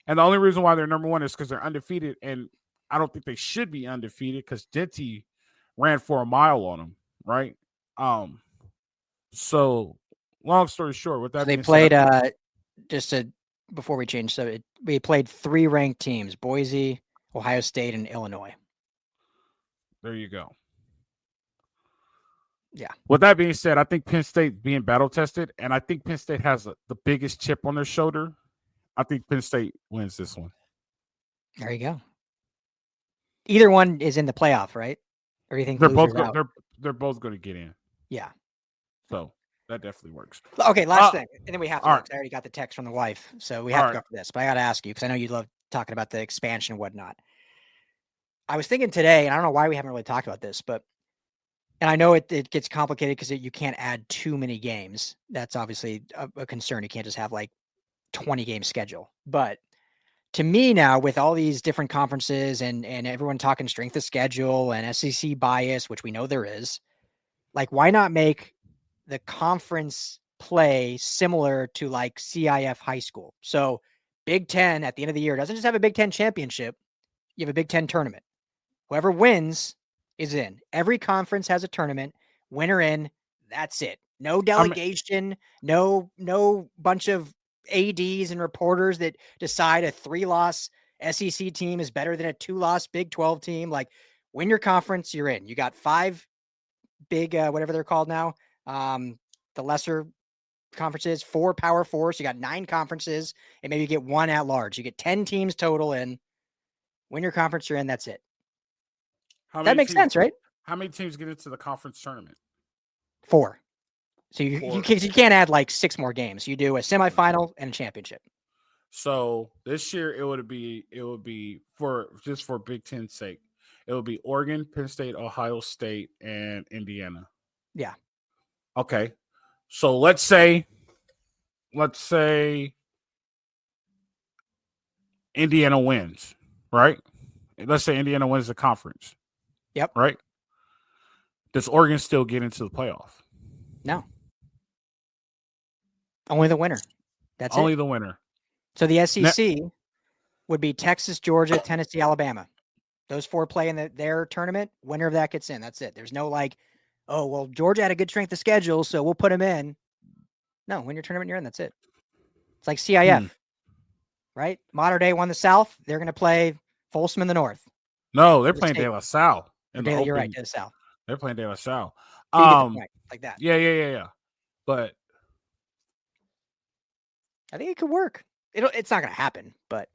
and the only reason why they're number 1 is because they're undefeated, and I don't think they should be undefeated because Denty ran for a mile on them, right? So, long story short, with that they played before we change, we played 3 ranked teams: Boise, Ohio State, and Illinois. There you go. Yeah. With that being said, I think Penn State being battle tested, and I think Penn State has the biggest chip on their shoulder. I think Penn State wins this one. There you go. Either one is in the playoff, right? Or do you think They're losers both out? they're both going to get in. Yeah. So that definitely works. Okay, last thing, and then we have to go. Right. I already got the text from the wife, so we have to go for this. But I got to ask you because I know you love talking about the expansion and whatnot. I was thinking today, and I don't know why we haven't really talked about this, but and I know it gets complicated because you can't add too many games. That's obviously a concern. You can't just have like 20 game schedule. But to me now, with all these different conferences and everyone talking strength of schedule and SEC bias, which we know there is, like why not make the conference play similar to like CIF high school? So Big Ten at the end of the year doesn't just have a Big Ten championship. You have a Big Ten tournament. Whoever wins is in. Every conference has a tournament. Winner in. That's it. No delegation. No bunch of ADs and reporters that decide a 3-loss SEC team is better than a 2-loss Big 12 team. Like, win your conference, you're in. You got 5 big, whatever they're called now, the lesser conferences, 4 Power 4. So you got 9 conferences, and maybe you get 1 at large. You get 10 teams total in. Win your conference, you're in. That's it. That makes sense, right? How many teams get into the conference tournament? 4. So you can't add like 6 more games. You do a semifinal and a championship. So this year it would be for Big Ten's sake. It would be Oregon, Penn State, Ohio State, and Indiana. Yeah. Okay. So let's say Indiana wins, right? Let's say Indiana wins the conference. Yep. Right? Does Oregon still get into the playoff? No. Only the winner. That's only it. The winner. So the SEC would be Texas, Georgia, Tennessee, Alabama. Those 4 play in their tournament. Winner of that gets in. That's it. There's no like, oh, well, Georgia had a good strength of schedule, so we'll put them in. No, win your tournament, you're in. That's it. It's like CIF, right? Mater Dei won the South. They're going to play Folsom in the North. No, they're playing De La Salle. You're right, De La Salle. They're playing De La Salle. You get the point, like that. Yeah. But I think it could work. It's not going to happen, but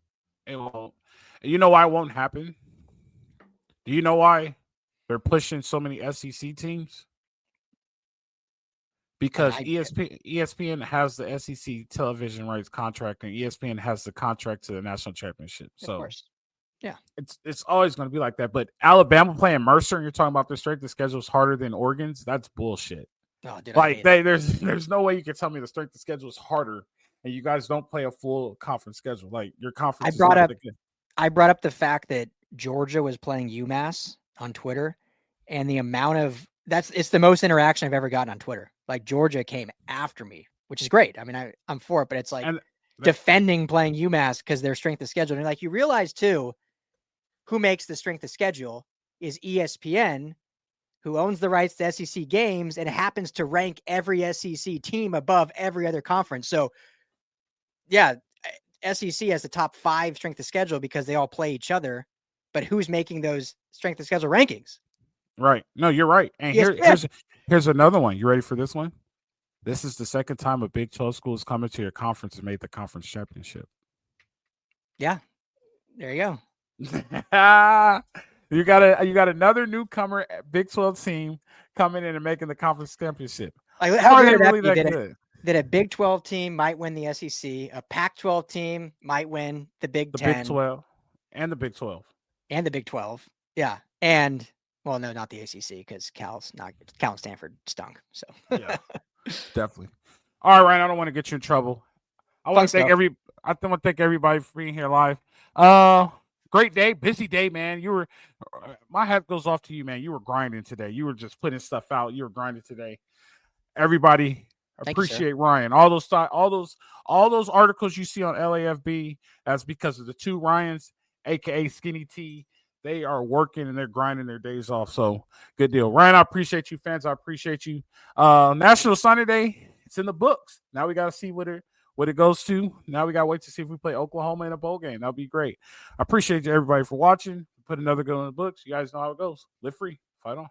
it won't. You know why it won't happen? Do you know why they're pushing so many SEC teams? Because ESPN has the SEC television rights contract, and ESPN has the contract to the national championship. So, of course. Yeah, it's always going to be like that. But Alabama playing Mercer, and you're talking about their strength of schedule is harder than Oregon's. That's bullshit. Oh, dude, like there's no way you can tell me the strength of schedule is harder, and you guys don't play a full conference schedule. Like your conference. I brought up the fact that Georgia was playing UMass on Twitter, and the amount of it's the most interaction I've ever gotten on Twitter. Like Georgia came after me, which is great. I mean, I'm for it, but it's like defending playing UMass because their strength of schedule. And like you realize too, who makes the strength of schedule is ESPN, who owns the rights to SEC games and happens to rank every SEC team above every other conference. So yeah, SEC has the top 5 strength of schedule because they all play each other, but who's making those strength of schedule rankings? Right. No, you're right. And here's another one. You ready for this one? This is the second time a Big 12 school has come into your conference and made the conference championship. Yeah. There you go. You got another newcomer Big 12 team coming in and making the conference championship. Like, how good really that good? That a Big 12 team might win the SEC, a Pac-12 team might win the Big 10. Big 12 and the Big 12. And the Big 12. Yeah. And well, no, not the ACC because Cal and Stanford stunk. So yeah, definitely. All right, Ryan, I don't want to get you in trouble. I want to thank everybody for being here live. Great day, busy day, man. My hat goes off to you, man. You were grinding today. You were just putting stuff out. You were grinding today. Everybody appreciate Ryan. All those articles you see on LAFB, that's because of the 2 Ryans, aka Skinny T. They are working and they're grinding their days off. So good deal. Ryan, I appreciate you. Fans, I appreciate you. National Signing Day, it's in the books. Now we got to see what it goes to. Now we got to wait to see if we play Oklahoma in a bowl game. That'll be great. I appreciate everybody for watching. put another good one in the books. You guys know how it goes. Live free. Fight on.